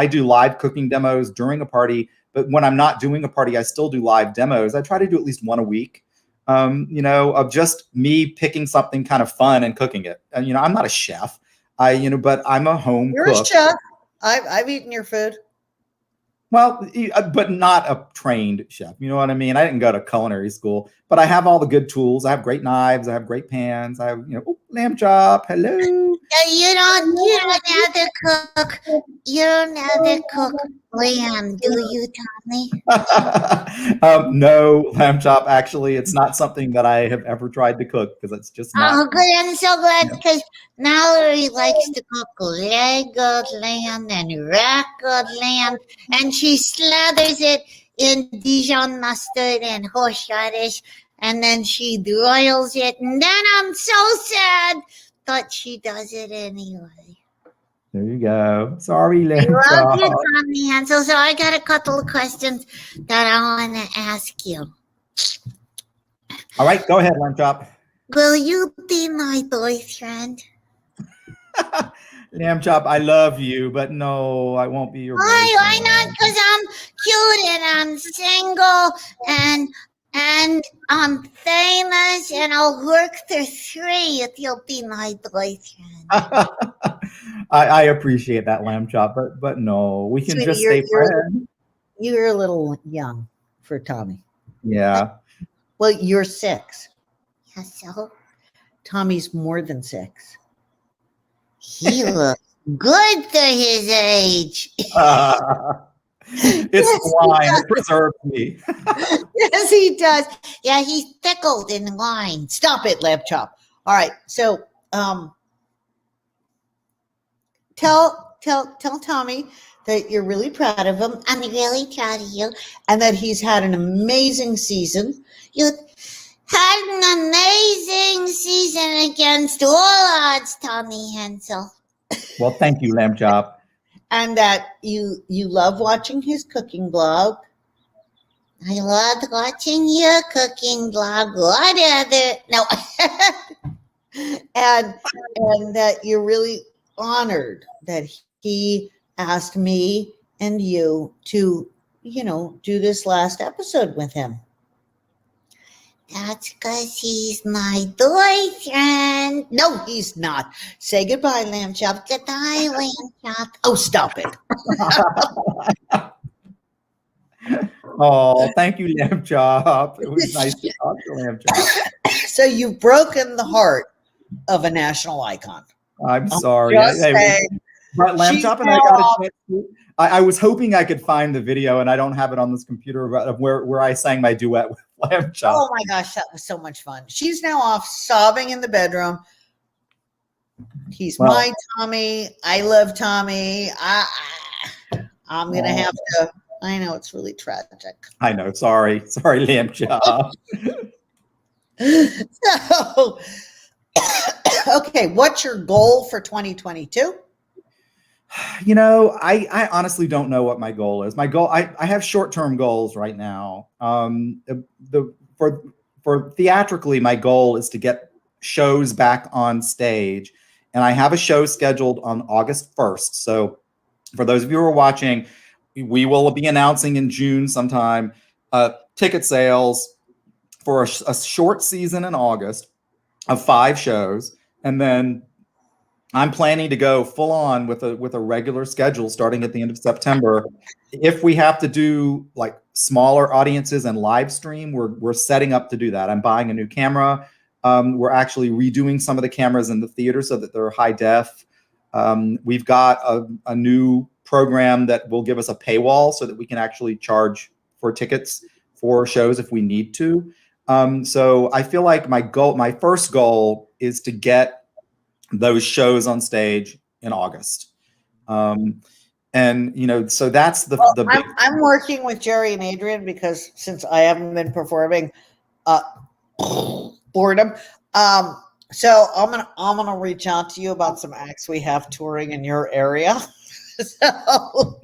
do live cooking demos during a party, but when I'm not doing a party, I still do live demos. I try to do at least one a week, of just me picking something kind of fun and cooking it. And, I'm not a chef, but I'm a home cook. You're a chef. I've eaten your food. Well, but not a trained chef. You know what I mean? I didn't go to culinary school, but I have all the good tools. I have great knives. I have great pans. I have, lamb chop. Hello. You don't know to cook. You don't know to cook lamb, do you, Tommy? No, lamb chop. Actually, it's not something that I have ever tried to cook, because it's just not. Oh, good. I'm so glad, because Mallory likes to cook leg good lamb and rack good lamb, and she slathers it in Dijon mustard and horseradish, and then she broils it, and then I'm so sad, but she does it anyway. There you go. Sorry, lamb Love chop. you, Tommy Hensel. So I got a couple of questions that I want to ask you. All right, go ahead, lamb chop. Will you be my boyfriend? Lamb chop, I love you, but no, I won't be your boyfriend. Why not? Because I'm cute and I'm single and I'm famous, and I'll work for free if you'll be my boyfriend. I appreciate that, lamb chop, but no, we can just stay friends. You're a little young for Tommy. Yeah. Well, you're 6. So Tommy's more than 6. he looks good for his age. It's the wine. It preserves me. Yes, he does. Yeah, he's pickled in wine. Stop it, Lamb Chop. All right. So tell Tommy that you're really proud of him I'm really proud of you. and that he's had an amazing season. You had an amazing season against all odds, Tommy Hensel. Well, thank you, Lamb Chop. And that you love watching his cooking blog. I loved watching your cooking blog. What other? No. and that you're really honored that he asked me and you to, do this last episode with him. That's because he's my boyfriend. No, he's not. Say goodbye, Lamb Chop. Goodbye, Lamb Chop. Oh, stop it. Oh, thank you, Lamb Chop. It was nice to talk to Lamb Chop. So you've broken the heart of a national icon. I'm sorry. Just saying. But Lamb She's Chop and I got a chance to, I was hoping I could find the video, and I don't have it on this computer, but where I sang my duet with Lamb Chop. Oh my gosh, that was so much fun. She's now off sobbing in the bedroom. He's my Tommy. I love Tommy. I'm gonna have to. I know it's really tragic. I know. Sorry, Lamb Chop. So, okay, what's your goal for 2022? I honestly don't know what my goal is. My goal, I have short-term goals right now. For theatrically, my goal is to get shows back on stage, and I have a show scheduled on August 1st. So, for those of you who are watching, we will be announcing in June sometime ticket sales for a short season in August of 5 shows, and then I'm planning to go full on with a regular schedule starting at the end of September. If we have to do like smaller audiences and live stream, we're setting up to do that. I'm buying a new camera. We're actually redoing some of the cameras in the theater so that they're high def. We've got a new program that will give us a paywall so that we can actually charge for tickets for shows if we need to. So I feel like my first goal is to get those shows on stage in August. So that's the big. I'm working with Jerry and Adrian because since I haven't been performing, boredom. So I'm gonna reach out to you about some acts we have touring in your area. So.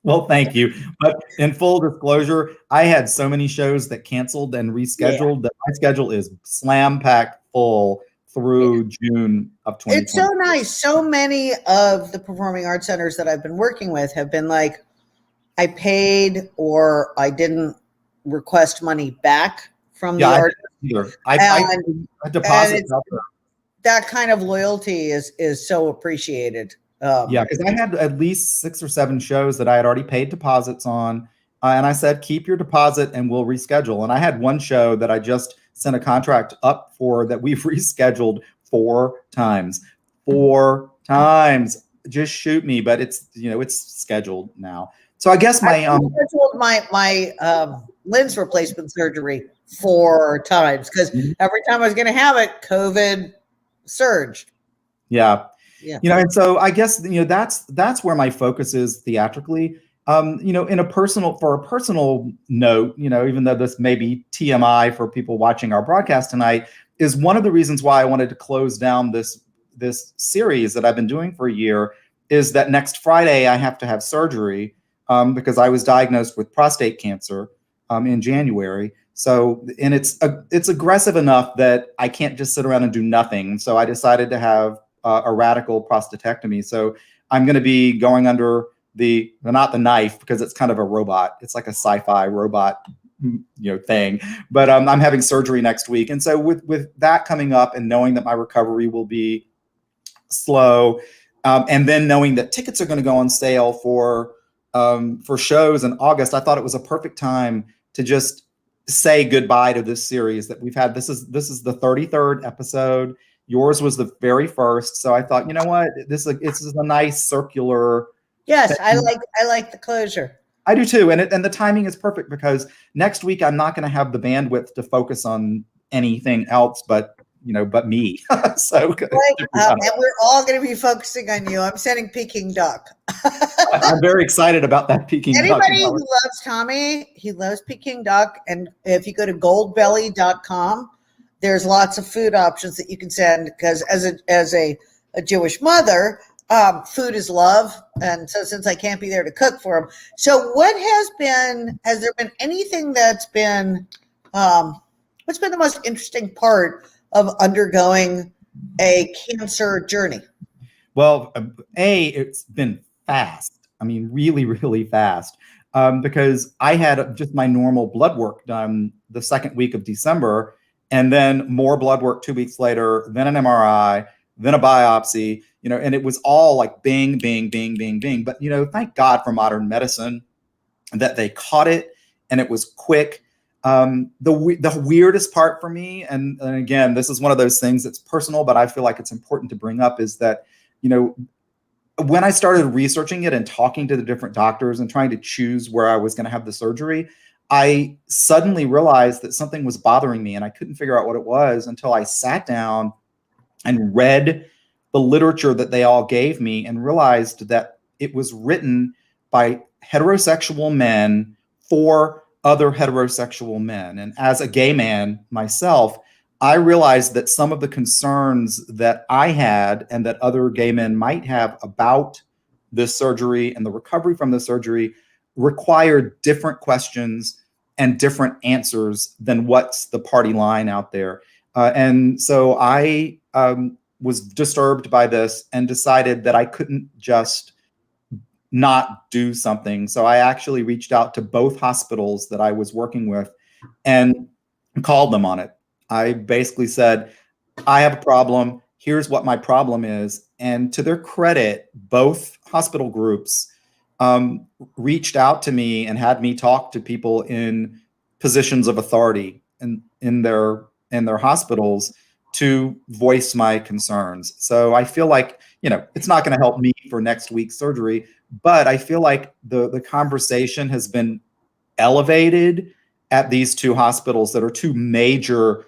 Well, thank you. But in full disclosure, I had so many shows that canceled and rescheduled that my schedule is slam packed full through June of 2020. It's so nice. So many of the performing arts centers that I've been working with have been like, I paid or I didn't request money back from the artist. I deposit that kind of loyalty is so appreciated. Because I had at least 6 or 7 shows that I had already paid deposits on. And I said, keep your deposit and we'll reschedule. And I had one show that I just sent a contract up for that we've rescheduled 4 times. 4 times. Just shoot me, but it's scheduled now. So I guess I scheduled my lens replacement surgery 4 times because every time I was going to have it, COVID surged. Yeah. And so I guess that's where my focus is theatrically. For a personal note, even though this may be TMI for people watching our broadcast tonight, is one of the reasons why I wanted to close down this series that I've been doing for a year is that next Friday I have to have surgery because I was diagnosed with prostate cancer in January. So, and it's aggressive enough that I can't just sit around and do nothing. So I decided to have a radical prostatectomy. So I'm going to be going under not the knife because it's kind of a robot. It's like a sci-fi robot, thing. But I'm having surgery next week, and so with that coming up, and knowing that my recovery will be slow, and then knowing that tickets are going to go on sale for shows in August, I thought it was a perfect time to just say goodbye to this series that we've had. This is the 33rd episode. Yours was the very first. So I thought, you know what, this is a nice circular. Yes, I like the closure. I do too, and the timing is perfect because next week I'm not going to have the bandwidth to focus on anything else, but me. So and we're all going to be focusing on you. I'm sending Peking duck. I'm very excited about that Peking duck. Anybody who loves Tommy, he loves Peking duck, and if you go to goldbelly.com, there's lots of food options that you can send because as a Jewish mother. Food is love, and so since I can't be there to cook for them, so has there been anything that's been what's been the most interesting part of undergoing a cancer journey? Well, it's been fast. I mean, really, really fast, because I had just my normal blood work done the second week of December, and then more blood work 2 weeks later, then an MRI, then a biopsy, and it was all like bing, bing, bing, bing, bing. But, thank God for modern medicine that they caught it and it was quick. The weirdest part for me, and again, this is one of those things that's personal, but I feel like it's important to bring up, is that, when I started researching it and talking to the different doctors and trying to choose where I was going to have the surgery, I suddenly realized that something was bothering me and I couldn't figure out what it was until I sat down and read the literature that they all gave me and realized that it was written by heterosexual men for other heterosexual men. And as a gay man myself, I realized that some of the concerns that I had and that other gay men might have about this surgery and the recovery from the surgery required different questions and different answers than what's the party line out there. And so I was disturbed by this and decided that I couldn't just not do something. So I actually reached out to both hospitals that I was working with and called them on it. I basically said, I have a problem. Here's what my problem is. And to their credit, both hospital groups reached out to me and had me talk to people in positions of authority in their hospitals to voice my concerns. So I feel like, it's not going to help me for next week's surgery, but I feel like the conversation has been elevated at these two hospitals that are two major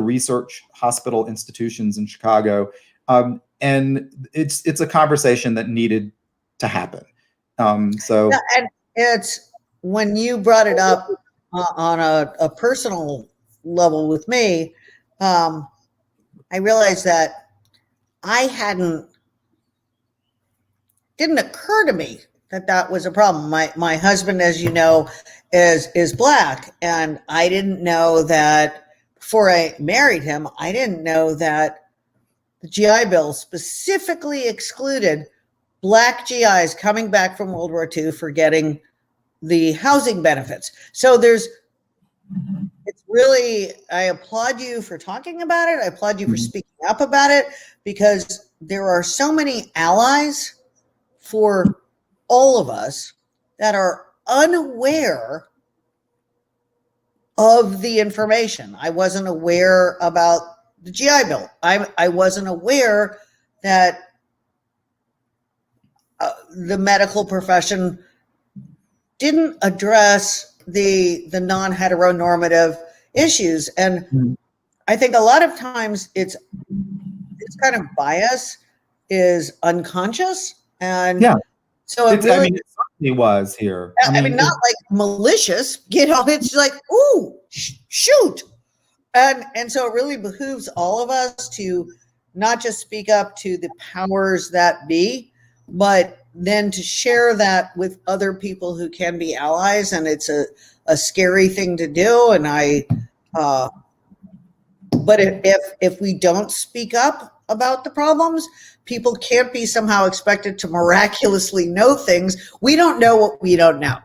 research hospital institutions in Chicago. And it's a conversation that needed to happen. And it's when you brought it up on a personal level with me, I realized that didn't occur to me that was a problem. My husband, as you know, is Black, and I didn't know that before I married him. I didn't know that the GI Bill specifically excluded Black GIs coming back from World War II for getting the housing benefits. So it's really, I applaud you for talking about it. I applaud you for speaking up about it, because there are so many allies for all of us that are unaware of the information. I wasn't aware about the GI Bill. I wasn't aware that the medical profession didn't address the non-heteronormative issues. And I think a lot of times it's kind of bias is unconscious. And so it certainly was here. I mean, not like malicious, it's like, ooh, shoot. And so it really behooves all of us to not just speak up to the powers that be, but then to share that with other people who can be allies. And it's a scary thing to do. And but if we don't speak up about the problems, people can't be somehow expected to miraculously know things. We don't know what we don't know.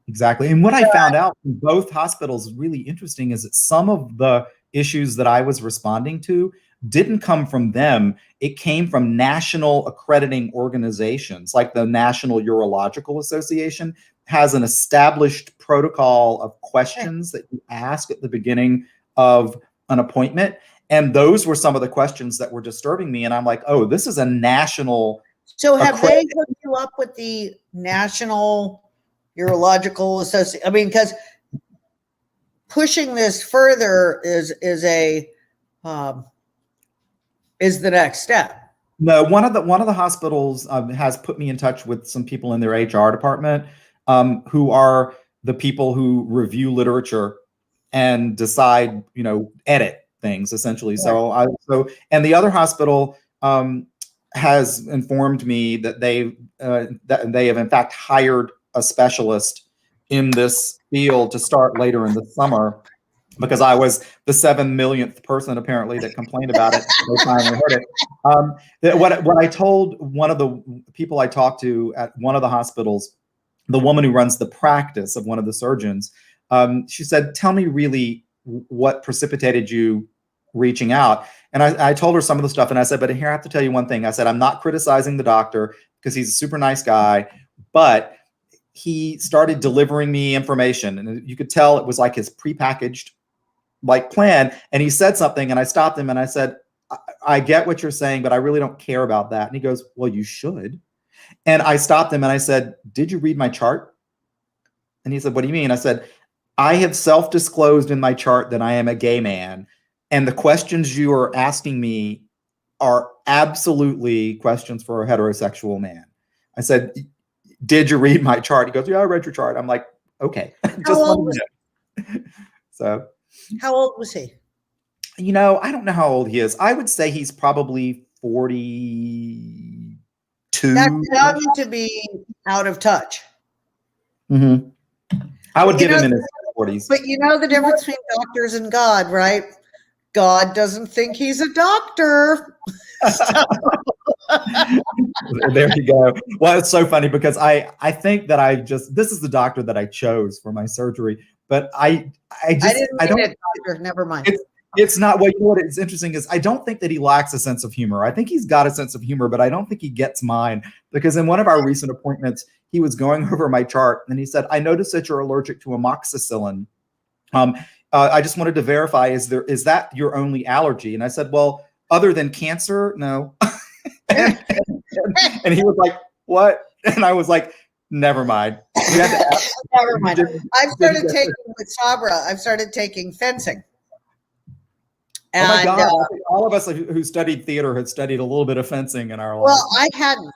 Exactly. And what I found out from both hospitals really interesting is that some of the issues that I was responding to didn't come from them. It came from national accrediting organizations like the National Urological Association has an established protocol of questions that you ask at the beginning of an appointment. And those were some of the questions that were disturbing me. And I'm like, oh, this is a national. So have they hooked you up with the National Urological Association? I mean, because pushing this further is the next step. No, one of the hospitals has put me in touch with some people in their HR department who are the people who review literature and decide, edit things essentially. Right. And the other hospital has informed me that they have in fact hired a specialist in this field to start later in the summer, because I was the 7 millionth person apparently that complained about it. They finally heard it. What I told one of the people I talked to at one of the hospitals, the woman who runs the practice of one of the surgeons, she said, "Tell me really what precipitated you reaching out." And I told her some of the stuff, and I said, "But here I have to tell you one thing." I said, "I'm not criticizing the doctor because he's a super nice guy, but he started delivering me information, and you could tell it was like his prepackaged plan. And he said something, and I stopped him and I said, I get what you're saying, but I really don't care about that." And he goes, "Well, you should." And I stopped him and I said, "Did you read my chart?" And he said, "What do you mean?" I said, "I have self-disclosed in my chart that I am a gay man. And the questions you are asking me are absolutely questions for a heterosexual man." I said, "Did you read my chart?" He goes, "Yeah, I read your chart." I'm like, "Okay." How old was he? So. How old was he? I don't know how old he is. I would say he's probably 42. That's young to be out of touch. Mm-hmm. I would give him in his 40s. But you know the difference between doctors and God, right? God doesn't think he's a doctor. There you go. Well, it's so funny because I think that this is the doctor that I chose for my surgery, but I don't. Doctor, never mind. It's not. Well, what is interesting is I don't think that he lacks a sense of humor. I think he's got a sense of humor, but I don't think he gets mine, because in one of our recent appointments, he was going over my chart and he said, "I noticed that you're allergic to amoxicillin. I just wanted to verify, is that your only allergy?" And I said, "Well, other than cancer, no." and he was like, "What?" And I was like, "Never mind." Never mind. I've started taking with Sabra. I've started taking fencing. And, oh my God! I think all of us who studied theater had studied a little bit of fencing in our lives. Well, I hadn't,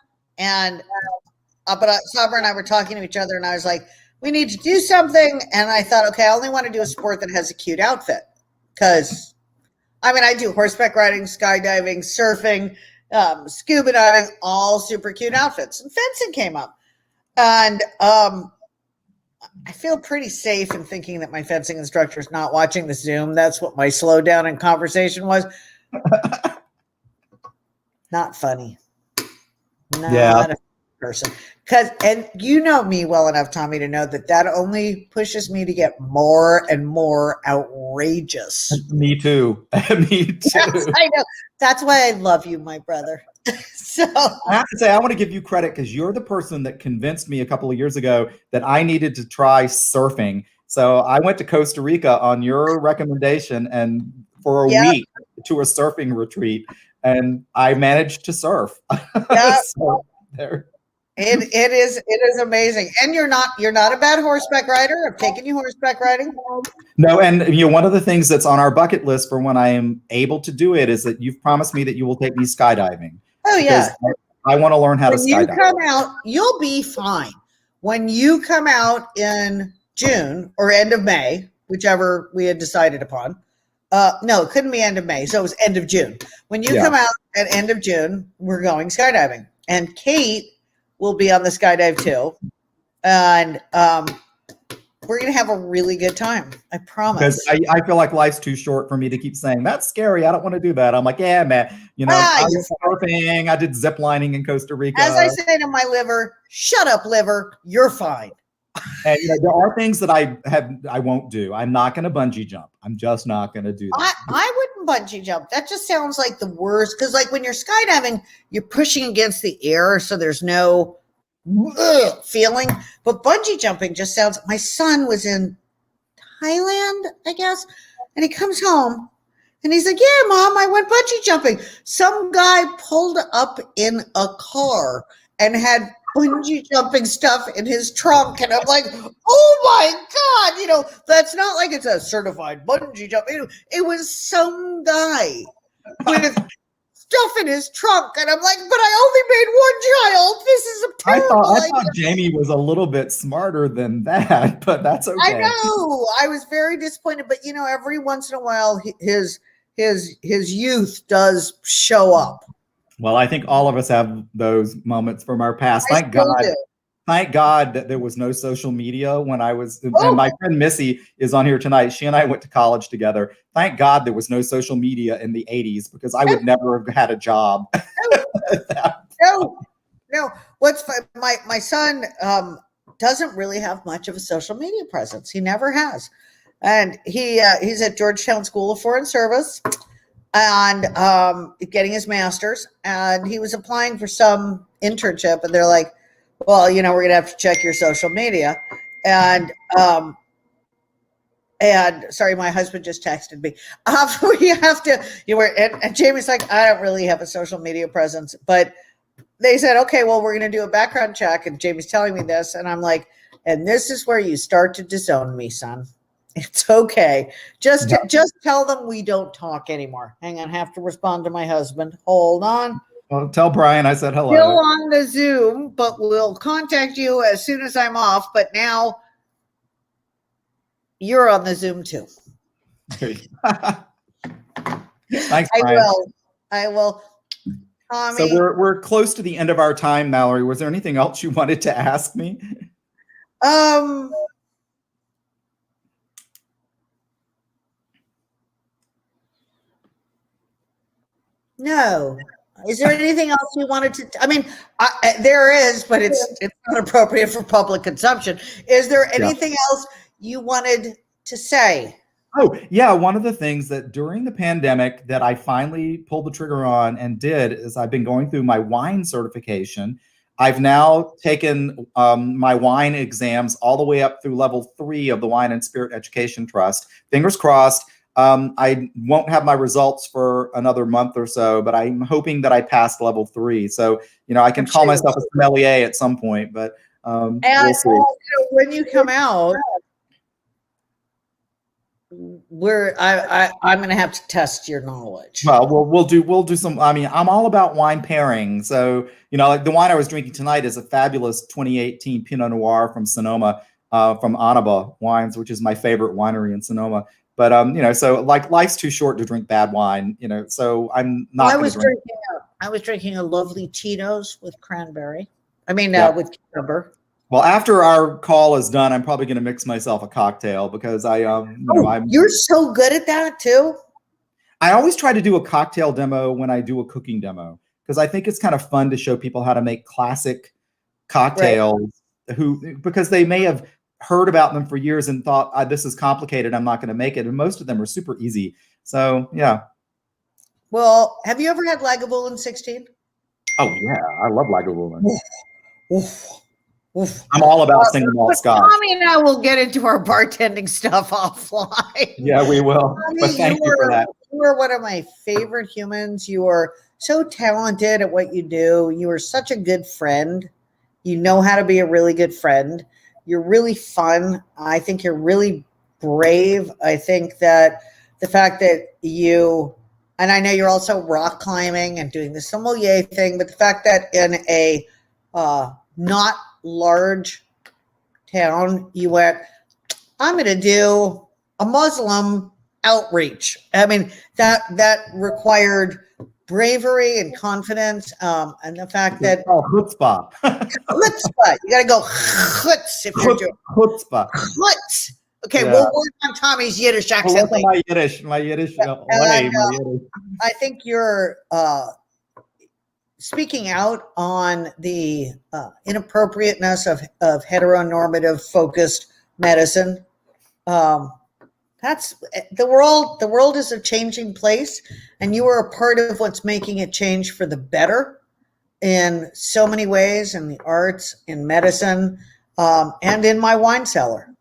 but Sabra and I were talking to each other, and I was like, "We need to do something." And I thought, okay, I only want to do a sport that has a cute outfit, because I do horseback riding, skydiving, surfing, scuba diving, all super cute outfits. And fencing came up. And I feel pretty safe in thinking that my fencing instructor is not watching the Zoom. That's what my slowdown in conversation was. Not funny. Not a person. And you know me well enough, Tommy, to know that only pushes me to get more and more outrageous. Me too. Me too. Yes, I know. That's why I love you, my brother. So I have to say, I want to give you credit, because you're the person that convinced me a couple of years ago that I needed to try surfing. So I went to Costa Rica on your recommendation and for a week to a surfing retreat, and I managed to surf. Yeah. So there. It is amazing. And you're not a bad horseback rider. I've taken you horseback riding. No, and one of the things that's on our bucket list for when I am able to do it is that you've promised me that you will take me skydiving. Oh yeah. I want to learn how to skydive. When you come out, you'll be fine. When you come out in June or end of May, whichever we had decided upon. No, it couldn't be end of May. So it was end of June. When you come out at end of June, we're going skydiving. And Kate will be on the skydive too. And we're going to have a really good time. I promise. Because I feel like life's too short for me to keep saying, "That's scary. I don't want to do that." I'm like, yeah, man. I was surfing. I did zip lining in Costa Rica. As I say to my liver, "Shut up, liver. You're fine." And there are things that I won't do. I'm not going to bungee jump. I'm just not going to do that. I wouldn't bungee jump. That just sounds like the worst. Because like when you're skydiving, you're pushing against the air, so there's no feeling. But bungee jumping just sounds. My son was in Thailand, I guess, and he comes home and he's like, "Yeah, Mom, I went bungee jumping." Some guy pulled up in a car and had bungee jumping stuff in his trunk, and I'm like, "Oh my God!" That's not like it's a certified bungee jump. It was some guy with stuff in his trunk, and I'm like, "But I only made one child. This is a terrible I idea." thought Jamie was a little bit smarter than that, but that's okay. I know. I was very disappointed, but every once in a while, his youth does show up. Well, I think all of us have those moments from our past. Thank God that there was no social media when I was, and my friend Missy is on here tonight. She and I went to college together. Thank God there was no social media in the 80s, because I would never have had a job. No. What's fun? My son doesn't really have much of a social media presence. He never has. And he's at Georgetown School of Foreign Service and getting his master's. And he was applying for some internship, and they're like, "Well, we're going to have to check your social media." And sorry, my husband just texted me. We have to, and Jamie's like, "I don't really have a social media presence," but they said, "Okay, well, we're going to do a background check." And Jamie's telling me this, and I'm like, "And this is where you start to disown me, son. It's okay. Just tell them we don't talk anymore." Hang on, I have to respond to my husband. Hold on. Well, tell Brian I said hello. Still on the Zoom, but we'll contact you as soon as I'm off. But now you're on the Zoom too. Thanks, Brian. I will. Tommy. So we're close to the end of our time, Mallory. Was there anything else you wanted to ask me? No. Is there anything else you wanted to? I mean, there is, but it's not appropriate for public consumption. Is there anything else you wanted to say? Oh, yeah. One of the things that during the pandemic that I finally pulled the trigger on and did is I've been going through my wine certification. I've now taken my wine exams all the way up through level 3 of the Wine and Spirit Education Trust. Fingers crossed. I won't have my results for another month or so, but I'm hoping that I passed level 3. So, I can call myself a sommelier at some point, but we'll see. When you come out, I'm going to have to test your knowledge. Well, we'll do some. I mean, I'm all about wine pairing. So, like the wine I was drinking tonight is a fabulous 2018 Pinot Noir from Sonoma, from Anaba Wines, which is my favorite winery in Sonoma. But so like life's too short to drink bad wine. So I'm not. I was drinking a lovely Tito's with cranberry. With cucumber. Well, after our call is done, I'm probably going to mix myself a cocktail because You're so good at that too. I always try to do a cocktail demo when I do a cooking demo because I think it's kind of fun to show people how to make classic cocktails because they may have heard about them for years and thought this is complicated, I'm not going to make it, and most of them are super easy. So yeah. Well, have you ever had Lagavulin 16? Oh yeah, I love Lagavulin. I'm all about single malt scotch. Tommy and I will get into our bartending stuff offline. Yeah, we will. Tommy, but thank you for that. You are one of my favorite humans. You are so talented at what you do. You are such a good friend. You know how to be a really good friend. You're really fun. I think you're really brave. I think that the fact that and I know you're also rock climbing and doing the sommelier thing, but the fact that in a not large town, you went, I'm going to do a Muslim outreach. That required bravery and confidence, and the fact that chutzpah. Chutzpah. You got to go chutz if you're doing chutzpah. Chutz. Okay, we'll work on Tommy's Yiddish accent. My Yiddish. I think you're speaking out on the inappropriateness of heteronormative focused medicine. That's the world. The world is a changing place, and you are a part of what's making it change for the better. in so many ways, in the arts, in medicine, and in my wine cellar,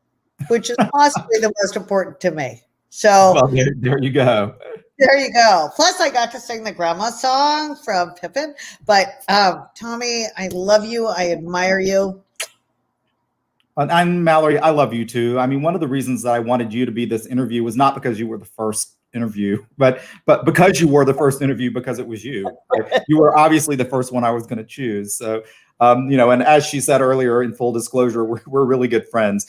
which is possibly the most important to me. So Well, there you go. there you go. Plus, I got to sing the grandma song from Pippin. But Tommy, I love you. I admire you. And Mallory, I love you too. I mean, one of the reasons that I wanted you to be this interview was not because you were the first interview, but because you were the first interview, because it was you. You were obviously the first one I was going to choose. So, you know, and as she said earlier, in full disclosure, we're really good friends.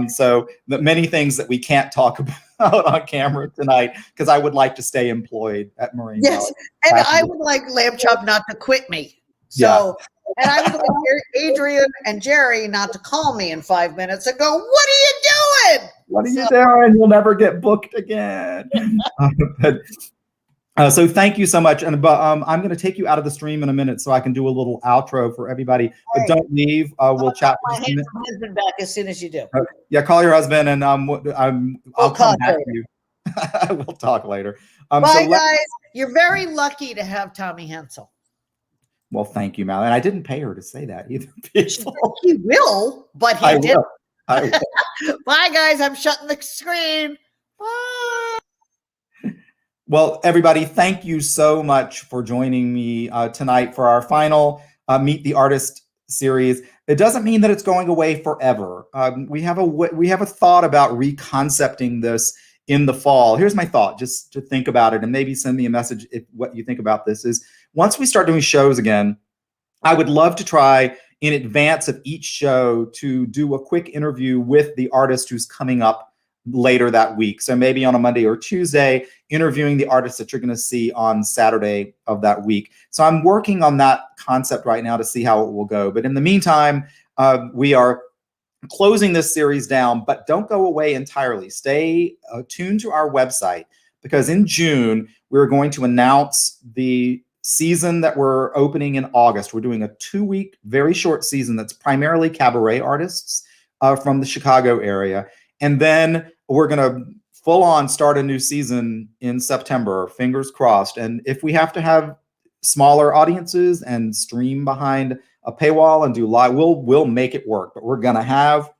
So the many things that we can't talk about on camera tonight, because I would like to stay employed at Moraine Valley. Yes, and I would like Lamb Chop not to quit me. So, and I would like Adrian and Jerry not to call me in 5 minutes and go, "What are you doing? What are you doing? You'll never get booked again." So thank you so much. And I'm going to take you out of the stream in a minute so I can do a little outro for everybody. But Right. Don't leave. We'll chat. My handsome husband back as soon as you do. Yeah, call your husband, and I'll come back later. to you. We'll talk later. Bye, guys. You're very lucky to have Tommy Hensel. Well, thank you, Mal. And I didn't pay her to say that either. He will, but he did. I will. Bye, guys. I'm shutting the screen. Bye. Well, everybody, thank you so much for joining me tonight for our final Meet the Artist series. It doesn't mean that it's going away forever. We have a thought about reconcepting this in the fall. Here's my thought, just to think about it, and maybe send me a message if what you think about this is, once we start doing shows again, I would love to try in advance of each show to do a quick interview with the artist who's coming up later that week. So maybe on a Monday or Tuesday, interviewing the artists that you're going to see on Saturday of that week. So I'm working on that concept right now to see how it will go. But in the meantime, we are closing this series down, but don't go away entirely. Stay tuned to our website, because in June, we're going to announce the season that we're opening in August. We're doing a 2-week, very short season that's primarily cabaret artists from the Chicago area. And then we're going to full on start a new season in September, fingers crossed. And if we have to have smaller audiences and stream behind a paywall and do live, we'll make it work. But we're going to have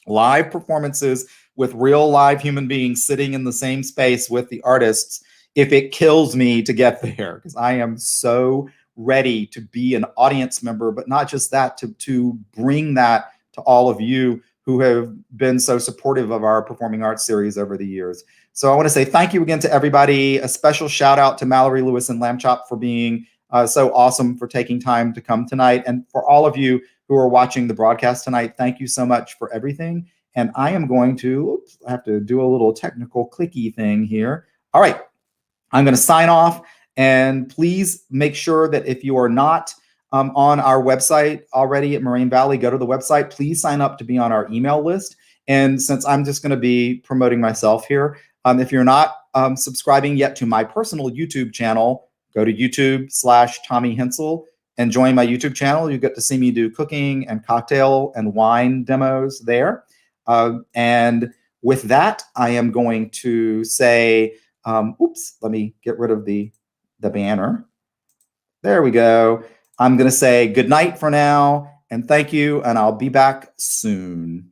live performances with real live human beings sitting in the same space with the artists, if it kills me to get there, because I am so ready to be an audience member, but not just that, to bring that to all of you who have been so supportive of our performing arts series over the years. So I want to say thank you again to everybody. A special shout out to Mallory Lewis and Lamb Chop for being so awesome, for taking time to come tonight. And for all of you who are watching the broadcast tonight, thank you so much for everything. And I am going to, I have to do a little technical clicky thing here. All right, I'm going to sign off. And please make sure that if you are not on our website already at Moraine Valley, go to the website. Please sign up to be on our email list. And since I'm just going to be promoting myself here, if you're not subscribing yet to my personal YouTube channel, go to YouTube/Tommy Hensel and join my YouTube channel. You get to see me do cooking and cocktail and wine demos there. And with that, I am going to say, oops, let me get rid of the banner. There we go. I'm going to say good night for now, and thank you, and I'll be back soon.